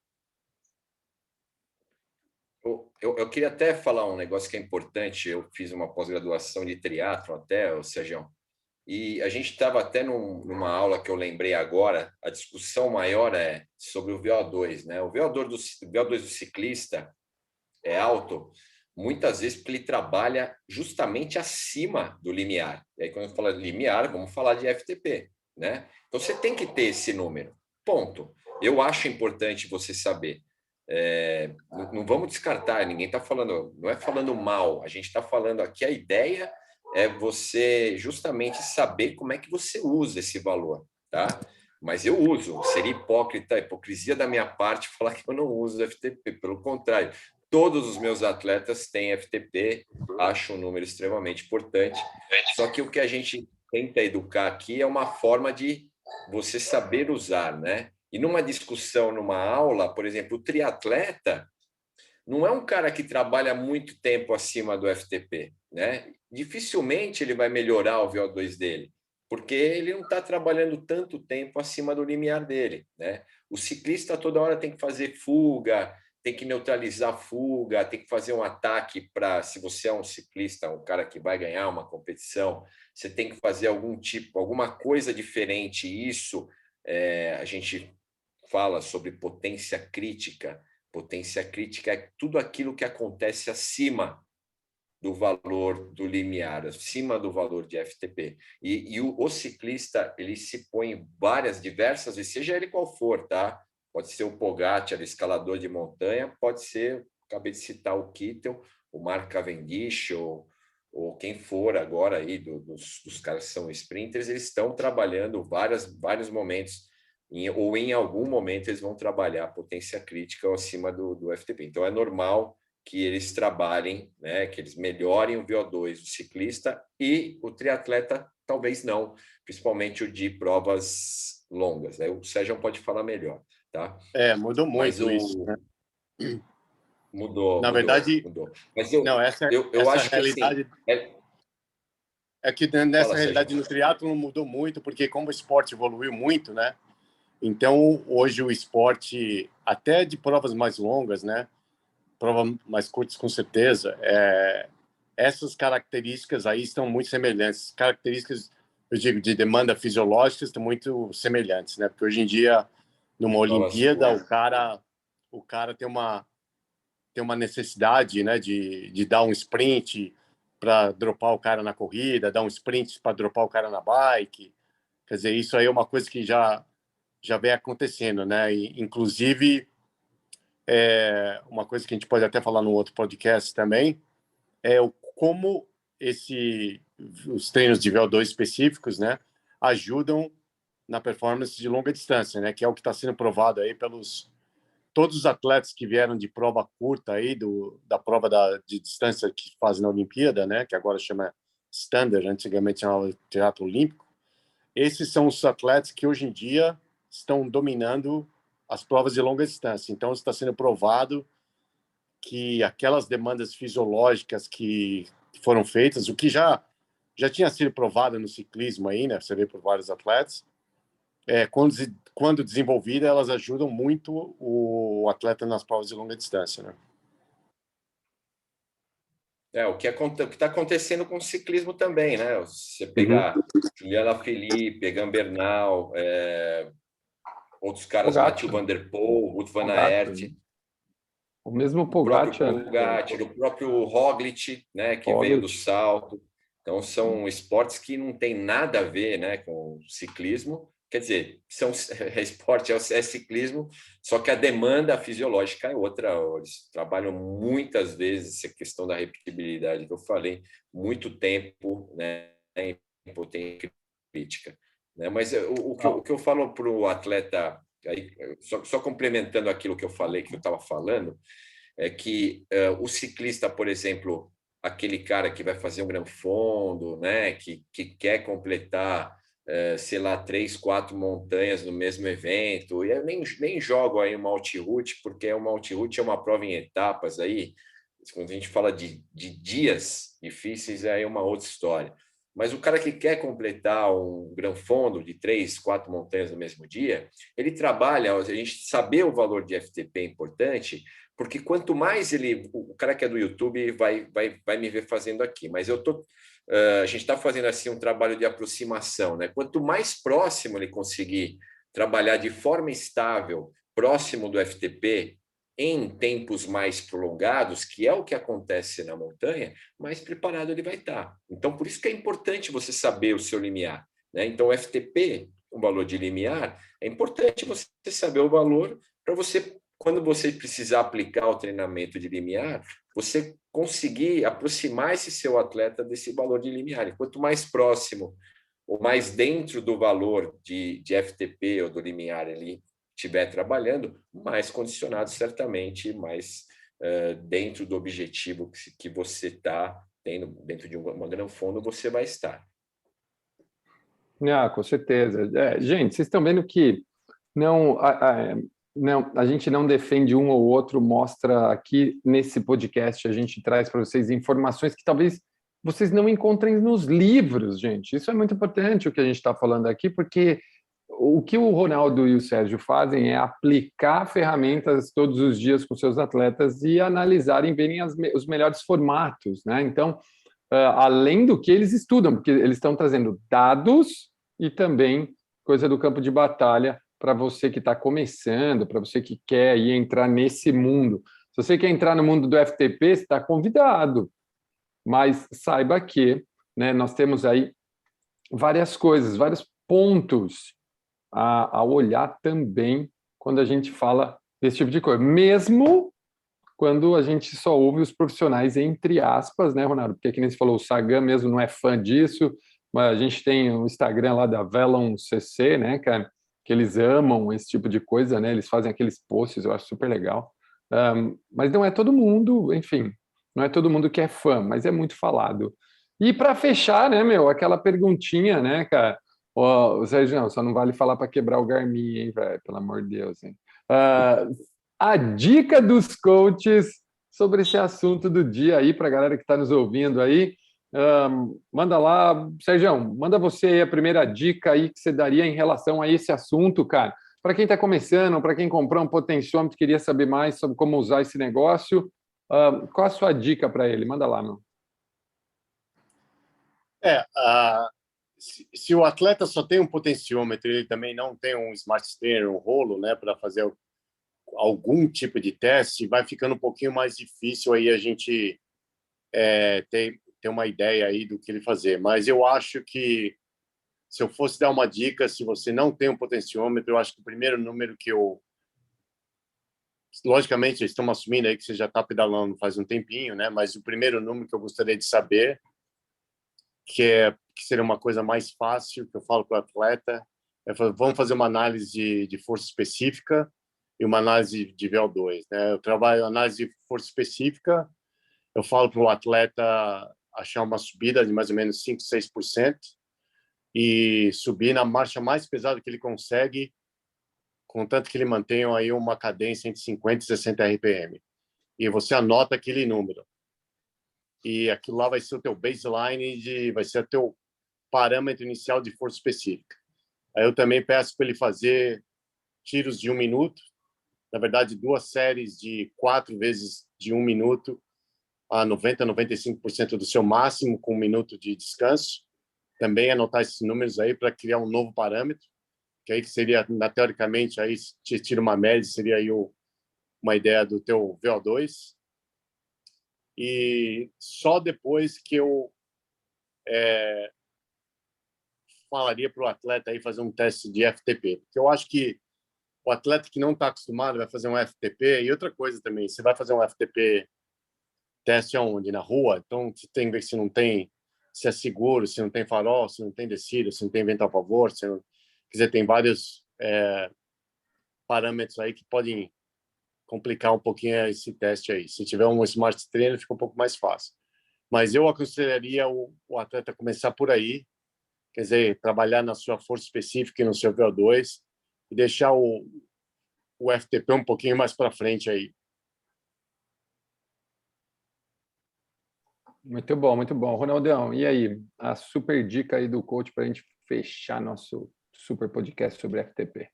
Eu queria até falar um negócio que é importante. Eu fiz uma pós-graduação de triatlon até, Sérgio, e a gente estava até numa aula que eu lembrei agora. A discussão maior é sobre o VO2, né? O VO2 do ciclista é alto, muitas vezes porque ele trabalha justamente acima do limiar. E aí, quando eu falo de limiar, vamos falar de FTP, né? Então, você tem que ter esse número, ponto. Eu acho importante você saber. Não vamos descartar, ninguém está falando, não é falando mal, a gente está falando aqui, a ideia é você justamente saber como é que você usa esse valor, tá? Mas eu uso, seria hipocrisia da minha parte falar que eu não uso FTP, pelo contrário, todos os meus atletas têm FTP, acho um número extremamente importante, só que o que a gente tenta educar aqui é uma forma de você saber usar, né? E numa discussão, numa aula, por exemplo, o triatleta não é um cara que trabalha muito tempo acima do FTP, né? Dificilmente ele vai melhorar o VO2 dele, porque ele não está trabalhando tanto tempo acima do limiar dele, né? O ciclista toda hora tem que fazer fuga, tem que neutralizar a fuga, tem que fazer um ataque para, se você é um ciclista, um cara que vai ganhar uma competição, você tem que fazer alguma coisa diferente. Isso a gente fala sobre potência crítica. Potência crítica é tudo aquilo que acontece acima do valor do limiar, acima do valor de FTP. E o ciclista, ele se põe em diversas vezes, seja ele qual for, tá? Pode ser o Pogacar, escalador de montanha, pode ser, acabei de citar o Kittel, o Mark Cavendish, ou quem for agora aí, dos caras que são sprinters, eles estão trabalhando vários momentos, ou em algum momento eles vão trabalhar a potência crítica acima do FTP. Então, é normal que eles trabalhem, né, que eles melhorem o VO2 do ciclista, e o triatleta talvez não, principalmente o de provas longas. Né? O Sérgio pode falar melhor. Tá? Mudou muito isso, né? Mudou. Mas eu acho realidade... que assim... É que nessa realidade no triatlo mudou muito, porque como o esporte evoluiu muito, né? Então, hoje o esporte, até de provas mais longas, né? Provas mais curtas, com certeza, essas características aí estão muito semelhantes. Características, eu digo, de demanda fisiológica estão muito semelhantes, né? Porque hoje em dia, numa Olimpíada, o cara tem uma necessidade, né? De dar um sprint para dropar o cara na corrida, dar um sprint para dropar o cara na bike. Quer dizer, isso aí é uma coisa que já vem acontecendo, né? E, inclusive, uma coisa que a gente pode até falar no outro podcast também, como os treinos de VO2 específicos, né, ajudam na performance de longa distância, né, que é o que está sendo provado aí pelos todos os atletas que vieram de prova curta aí da prova de distância que fazem na Olimpíada, né, que agora chama Standard, antigamente chamava Triatlo Olímpico. Esses são os atletas que hoje em dia estão dominando as provas de longa distância. Então, está sendo provado que aquelas demandas fisiológicas que foram feitas, o que já tinha sido provado no ciclismo aí, né? Você vê por vários atletas, quando desenvolvidas, elas ajudam muito o atleta nas provas de longa distância, né? O que está acontecendo com o ciclismo também, né? Você pegar Juliana Felipe, Egan Bernal, outros caras, Mathieu Van Der Poel, Wout van Aert, o mesmo o próprio Pogacar, o próprio Roglic, né? Que veio do salto. Então, são esportes que não tem nada a ver, né, com ciclismo. Quer dizer, esporte é ciclismo, só que a demanda fisiológica é outra. Eles trabalham muitas vezes essa questão da repetibilidade que eu falei, muito tempo, né, em potência crítica. Né? Mas o que eu falo para o atleta, aí, só complementando aquilo que eu falei, que eu estava falando, é que o ciclista, por exemplo, aquele cara que vai fazer um Gran Fondo, né, que quer completar, sei lá, 3, 4 montanhas no mesmo evento, e eu nem jogo aí uma Altiroute, porque uma Altiroute é uma prova em etapas aí, quando a gente fala de dias difíceis, aí é uma outra história. Mas o cara que quer completar um Gran Fondo de 3, 4 montanhas no mesmo dia, ele trabalha, a gente saber o valor de FTP é importante, porque quanto mais o cara que é do YouTube vai me ver fazendo aqui, mas a gente está fazendo assim um trabalho de aproximação, né? Quanto mais próximo ele conseguir trabalhar de forma estável, próximo do FTP, em tempos mais prolongados, que é o que acontece na montanha, mais preparado ele vai estar. Então, por isso que é importante você saber o seu limiar, né? Então, o FTP, o valor de limiar, é importante você saber o valor para você, quando você precisar aplicar o treinamento de limiar, você conseguir aproximar esse seu atleta desse valor de limiar. E quanto mais próximo ou mais dentro do valor de FTP ou do limiar ele estiver trabalhando, mais condicionado certamente, mais dentro do objetivo que você está tendo, dentro de uma Gran Fondo, você vai estar. Com certeza. Gente, vocês estão vendo que não, a gente não defende um ou outro, mostra aqui nesse podcast, a gente traz para vocês informações que talvez vocês não encontrem nos livros, gente. Isso é muito importante o que a gente está falando aqui, porque o que o Ronaldo e o Sérgio fazem é aplicar ferramentas todos os dias com seus atletas e analisarem, verem os melhores formatos, né? Então, além do que eles estudam, porque eles estão trazendo dados e também coisa do campo de batalha para você que está começando, para você que quer ir entrar nesse mundo. Se você quer entrar no mundo do FTP, você está convidado, mas saiba que, né, nós temos aí várias coisas, vários pontos a olhar também quando a gente fala desse tipo de coisa, mesmo quando a gente só ouve os profissionais entre aspas, né, Ronaldo? Porque, como você falou, o Sagan mesmo não é fã disso, mas a gente tem o Instagram lá da Velon CC, né, cara, que eles amam esse tipo de coisa, né? Eles fazem aqueles posts, eu acho super legal. Mas não é todo mundo, enfim, não é todo mundo que é fã, mas é muito falado. E para fechar, né, meu, aquela perguntinha, né, cara? Ô, Sérgio, só não vale falar para quebrar o Garmin, hein, velho? Pelo amor de Deus, hein? A dica dos coaches sobre esse assunto do dia aí, para a galera que está nos ouvindo aí. Manda lá, Sérgio, manda você aí a primeira dica aí que você daria em relação a esse assunto, cara. Para quem está começando, para quem comprou um potenciômetro, queria saber mais sobre como usar esse negócio, qual a sua dica para ele? Manda lá, meu. Se o atleta só tem um potenciômetro, ele também não tem um smart stainer, um rolo, né, para fazer algum tipo de teste, vai ficando um pouquinho mais difícil aí a gente ter uma ideia aí do que ele fazer. Mas eu acho que, se eu fosse dar uma dica, se você não tem um potenciômetro, eu acho que o primeiro número que eu... Logicamente, estamos assumindo aí que você já está pedalando faz um tempinho, né? Mas o primeiro número que eu gostaria de saber, que seria uma coisa mais fácil, que eu falo para o atleta, vamos fazer uma análise de força específica e uma análise de VO2, né? Eu trabalho análise de força específica, eu falo para o atleta achar uma subida de mais ou menos 5, 6% e subir na marcha mais pesada que ele consegue, contanto que ele mantenha aí uma cadência entre 50 e 60 RPM. E você anota aquele número. E aquilo lá vai ser o teu baseline, vai ser o teu parâmetro inicial de força específica. Aí eu também peço para ele fazer tiros de 1 minuto, na verdade 2 séries de 4 vezes de 1 minuto a 90-95% do seu máximo, com 1 minuto de descanso. Também anotar esses números aí para criar um novo parâmetro, que aí seria, teoricamente, aí te tira uma média, seria aí uma ideia do teu VO2. E só depois que eu falaria para o atleta aí fazer um teste de FTP, porque eu acho que o atleta que não está acostumado vai fazer um FTP. E outra coisa também, você vai fazer um FTP teste aonde? Na rua? Então, você tem que ver se não tem, se é seguro, se não tem farol, se não tem descida, se não tem vento a favor, se não... Quer dizer, tem vários parâmetros aí que podem complicar um pouquinho esse teste aí. Se tiver um smart trainer, fica um pouco mais fácil. Mas eu aconselharia o atleta começar por aí, quer dizer, trabalhar na sua força específica e no seu VO2 e deixar o FTP um pouquinho mais para frente aí. Muito bom, muito bom. Ronaldão, e aí? A super dica aí do coach para a gente fechar nosso super podcast sobre FTP.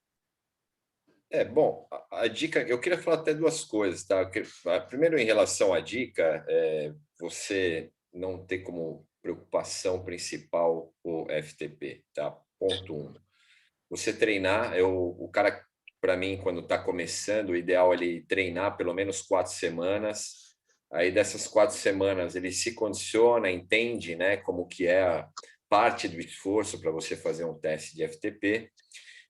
Bom, a dica, eu queria falar até 2 coisas, tá? Primeiro, em relação à dica, você não ter como preocupação principal o FTP, tá? Ponto 1. Você treinar, o cara, para mim, quando está começando, o ideal é ele treinar pelo menos 4 semanas. Aí, dessas 4 semanas, ele se condiciona, entende, né, como que é a parte do esforço para você fazer um teste de FTP.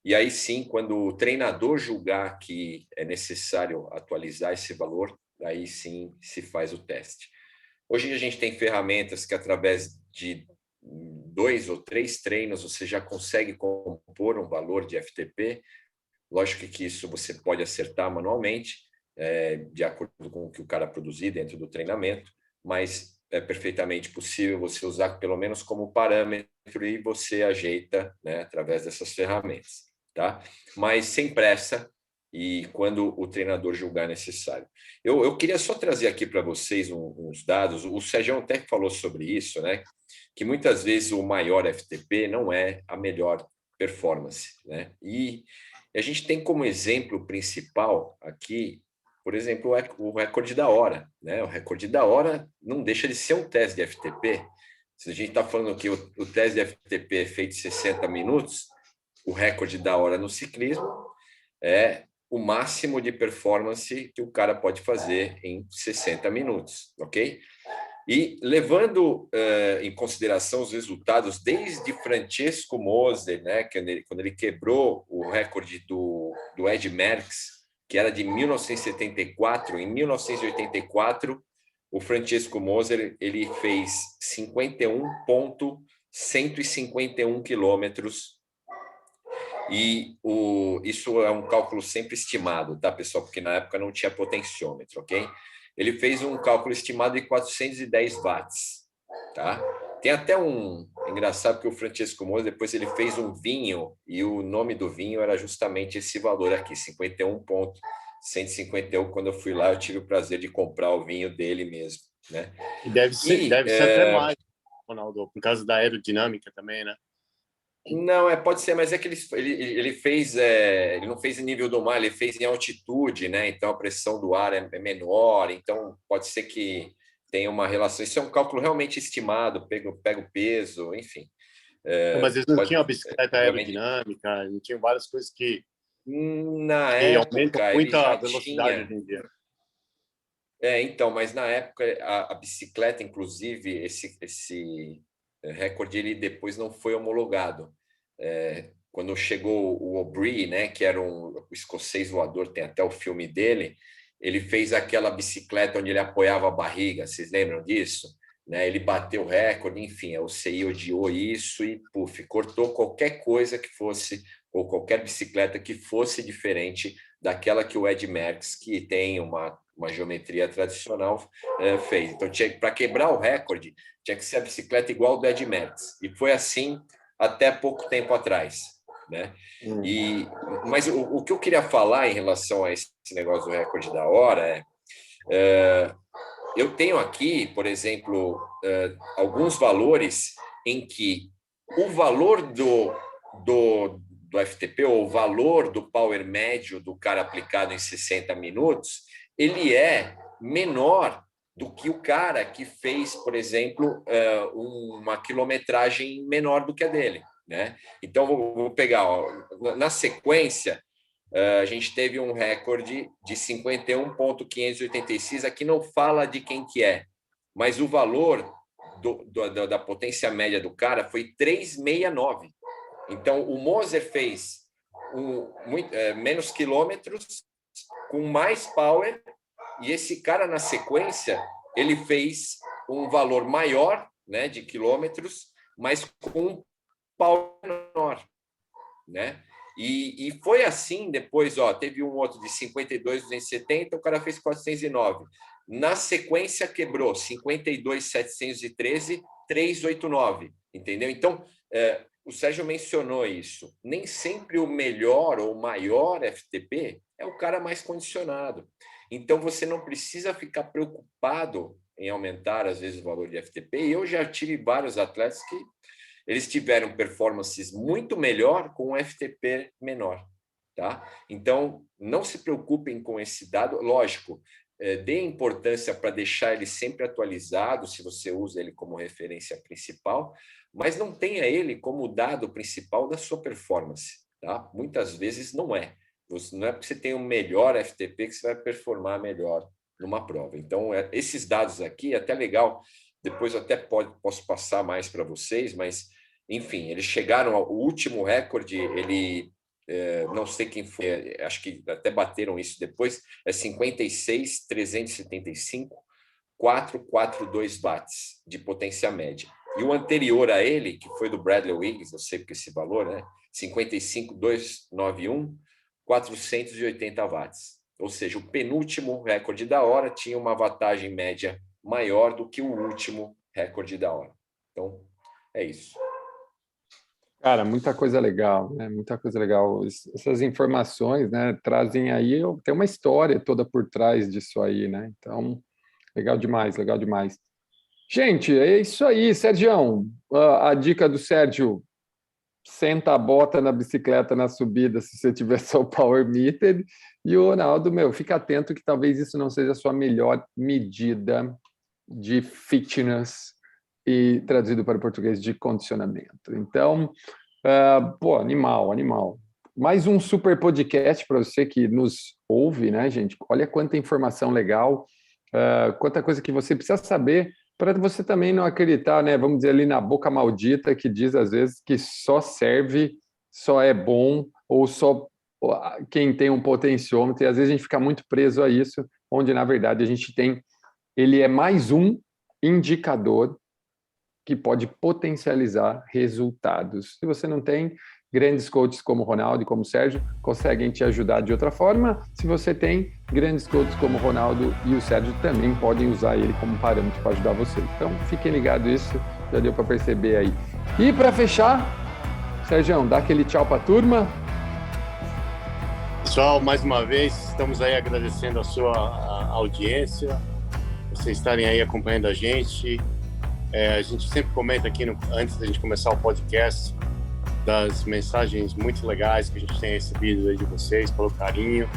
E aí sim, quando o treinador julgar que é necessário atualizar esse valor, aí sim se faz o teste. Hoje a gente tem ferramentas que, através de 2 ou 3 treinos, você já consegue compor um valor de FTP. Lógico que isso você pode acertar manualmente, de acordo com o que o cara produzir dentro do treinamento, mas é perfeitamente possível você usar pelo menos como parâmetro e você ajeita, né, através dessas ferramentas. Tá? Mas sem pressa e quando o treinador julgar necessário. Eu queria só trazer aqui para vocês uns dados. O Sérgio até falou sobre isso, né? Que muitas vezes o maior FTP não é a melhor performance, né? E a gente tem como exemplo principal aqui, por exemplo, o recorde da hora, né? O recorde da hora não deixa de ser um teste de FTP. Se a gente está falando que o teste de FTP é feito em 60 minutos, o recorde da hora no ciclismo é o máximo de performance que o cara pode fazer em 60 minutos, ok? E levando em consideração os resultados desde Francesco Moser, né, quando ele quebrou o recorde do Ed Merckx, que era de 1974, em 1984, o Francesco Moser ele fez 51,151 quilômetros. E isso é um cálculo sempre estimado, tá, pessoal? Porque na época não tinha potenciômetro, ok? Ele fez um cálculo estimado de 410 watts, tá? Tem até engraçado que o Francesco Moser, depois ele fez um vinho, e o nome do vinho era justamente esse valor aqui, 51,151. Quando eu fui lá, eu tive o prazer de comprar o vinho dele mesmo, né? E deve ser até mais, Ronaldo, por causa da aerodinâmica também, né? Não, pode ser, mas é que ele fez, ele não fez em nível do mar, ele fez em altitude, né? Então a pressão do ar é menor, então pode ser que tenha uma relação. Isso é um cálculo realmente estimado, pega o peso, enfim. Mas eles não tinham a bicicleta aerodinâmica, não tinham várias coisas que aumentam muito a velocidade hoje em dia. Então, mas na época a bicicleta, inclusive, esse recorde ele depois não foi homologado. Quando chegou o Aubry, né, que era o escocês voador, tem até o filme dele, ele fez aquela bicicleta onde ele apoiava a barriga, vocês lembram disso? Né, ele bateu o recorde, enfim, a UCI odiou isso e cortou qualquer coisa que fosse, ou qualquer bicicleta que fosse diferente daquela que o Ed Merckx, que tem uma geometria tradicional, fez. Então, para quebrar o recorde, tinha que ser a bicicleta igual ao do Ed Merckx. E foi assim até pouco tempo atrás, né? Mas o que eu queria falar em relação a esse negócio do recorde da hora eu tenho aqui, por exemplo, alguns valores em que o valor do FTP, ou o valor do power médio do cara aplicado em 60 minutos, ele é menor do que o cara que fez, por exemplo, uma quilometragem menor do que a dele, né? Então, vou pegar, na sequência, a gente teve um recorde de 51,586. Aqui não fala de quem que é, mas o valor da potência média do cara foi 369. Então, o Moser fez menos quilômetros, com mais power, e esse cara, na sequência, ele fez um valor maior, né, de quilômetros, mas com um power menor, né? E foi assim depois, teve um outro de 52,270, o cara fez 409. Na sequência, quebrou 52,713, 389, entendeu? Então, o Sérgio mencionou isso. Nem sempre o melhor ou maior FTP é o cara mais condicionado. Então, você não precisa ficar preocupado em aumentar, às vezes, o valor de FTP. E eu já tive vários atletas que eles tiveram performances muito melhor com um FTP menor, tá? Então, não se preocupem com esse dado. Lógico, dê importância para deixar ele sempre atualizado, se você usa ele como referência principal, mas não tenha ele como dado principal da sua performance, tá? Muitas vezes não é. Não é porque você tem um melhor FTP que você vai performar melhor numa prova. Então, esses dados aqui, é até legal, depois eu até posso passar mais para vocês, mas, enfim, eles chegaram ao último recorde, não sei quem foi, acho que até bateram isso depois, 56,375, 442 watts de potência média. E o anterior a ele, que foi do Bradley Wiggins, eu sei porque esse valor, né? 55,291, 480 watts. Ou seja, o penúltimo recorde da hora tinha uma wattagem média maior do que o último recorde da hora. Então, é isso. Cara, muita coisa legal, né? Muita coisa legal. Essas informações, né, trazem aí, tem uma história toda por trás disso aí, né? Então, legal demais, legal demais. Gente, é isso aí, Sergião. A dica do Sérgio: senta a bota na bicicleta na subida se você tiver só o power meter. E o Ronaldo, fica atento que talvez isso não seja a sua melhor medida de fitness e traduzido para o português de condicionamento. Então, animal. Mais um super podcast para você que nos ouve, né, gente? Olha quanta informação legal, quanta coisa que você precisa saber para você também não acreditar, né? Vamos dizer ali na boca maldita que diz às vezes que só serve, só é bom ou só quem tem um potenciômetro. E às vezes a gente fica muito preso a isso, onde na verdade a gente tem, ele é mais um indicador que pode potencializar resultados. Se você não tem, grandes coaches como o Ronaldo e como o Sérgio conseguem te ajudar de outra forma. Se você tem, grandes coaches como o Ronaldo e o Sérgio também podem usar ele como parâmetro para ajudar você. Então, fiquem ligados nisso, já deu para perceber aí. E para fechar, Sérgio, dá aquele tchau para a turma. Pessoal, mais uma vez, estamos aí agradecendo a sua audiência, vocês estarem aí acompanhando a gente. A gente sempre comenta aqui, antes da gente começar o podcast, das mensagens muito legais que a gente tem recebido aí de vocês, pelo carinho.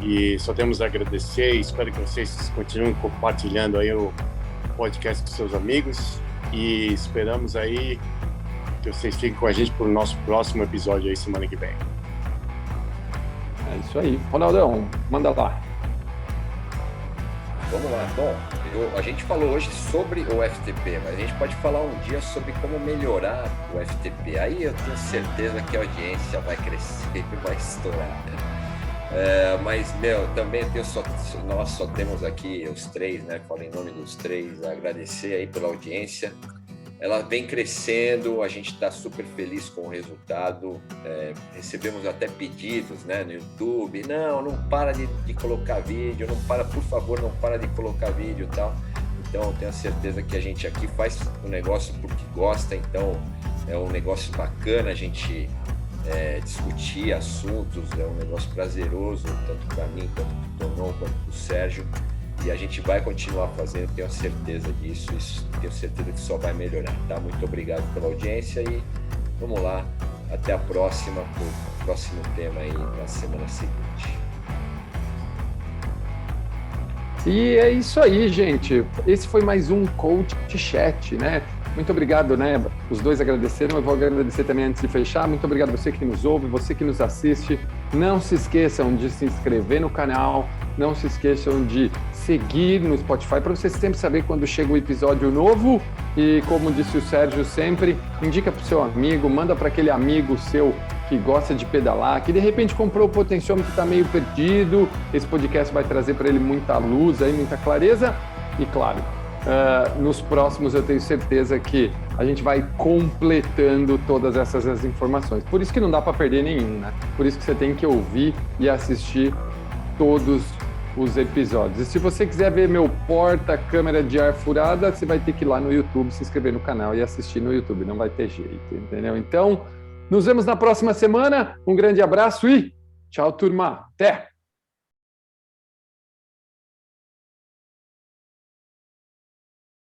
E só temos a agradecer e espero que vocês continuem compartilhando aí o podcast com seus amigos. E esperamos aí que vocês fiquem com a gente para o nosso próximo episódio aí semana que vem. É isso aí. Ronaldão, manda lá. Vamos lá. Bom, a gente falou hoje sobre o FTP, mas a gente pode falar um dia sobre como melhorar o FTP. Aí eu tenho certeza que a audiência vai crescer e vai estourar. Mas, também nós só temos aqui os três, né? Falo em nome dos três, agradecer aí pela audiência. Ela vem crescendo, a gente está super feliz com o resultado. Recebemos até pedidos, né, no YouTube. Não para de colocar vídeo, por favor, não para de colocar vídeo e tal. Então, eu tenho a certeza que a gente aqui faz o negócio porque gosta. Então, é um negócio bacana a gente discutir assuntos. É um negócio prazeroso, tanto para mim, quanto para o Tonon, quanto para o Sérgio. E a gente vai continuar fazendo, tenho certeza disso, tenho certeza que só vai melhorar, tá? Muito obrigado pela audiência e vamos lá, até a próxima, o próximo tema aí na semana seguinte. E é isso aí, gente. Esse foi mais um Coach Chat, né? Muito obrigado, né? Os dois agradeceram, eu vou agradecer também antes de fechar. Muito obrigado a você que nos ouve, você que nos assiste. Não se esqueçam de se inscrever no canal, não se esqueçam de seguir no Spotify para você sempre saber quando chega um episódio novo. E como disse o Sérgio sempre, indica para o seu amigo, manda para aquele amigo seu que gosta de pedalar, que de repente comprou o potenciômetro que está meio perdido. Esse podcast vai trazer para ele muita luz, aí, muita clareza. E claro, nos próximos eu tenho certeza que a gente vai completando todas essas informações. Por isso que não dá para perder nenhum, né? Por isso que você tem que ouvir e assistir todos os episódios. E se você quiser ver meu porta-câmera de ar furada, você vai ter que ir lá no YouTube, se inscrever no canal e assistir no YouTube. Não vai ter jeito, entendeu? Então, nos vemos na próxima semana. Um grande abraço e tchau, turma. Até!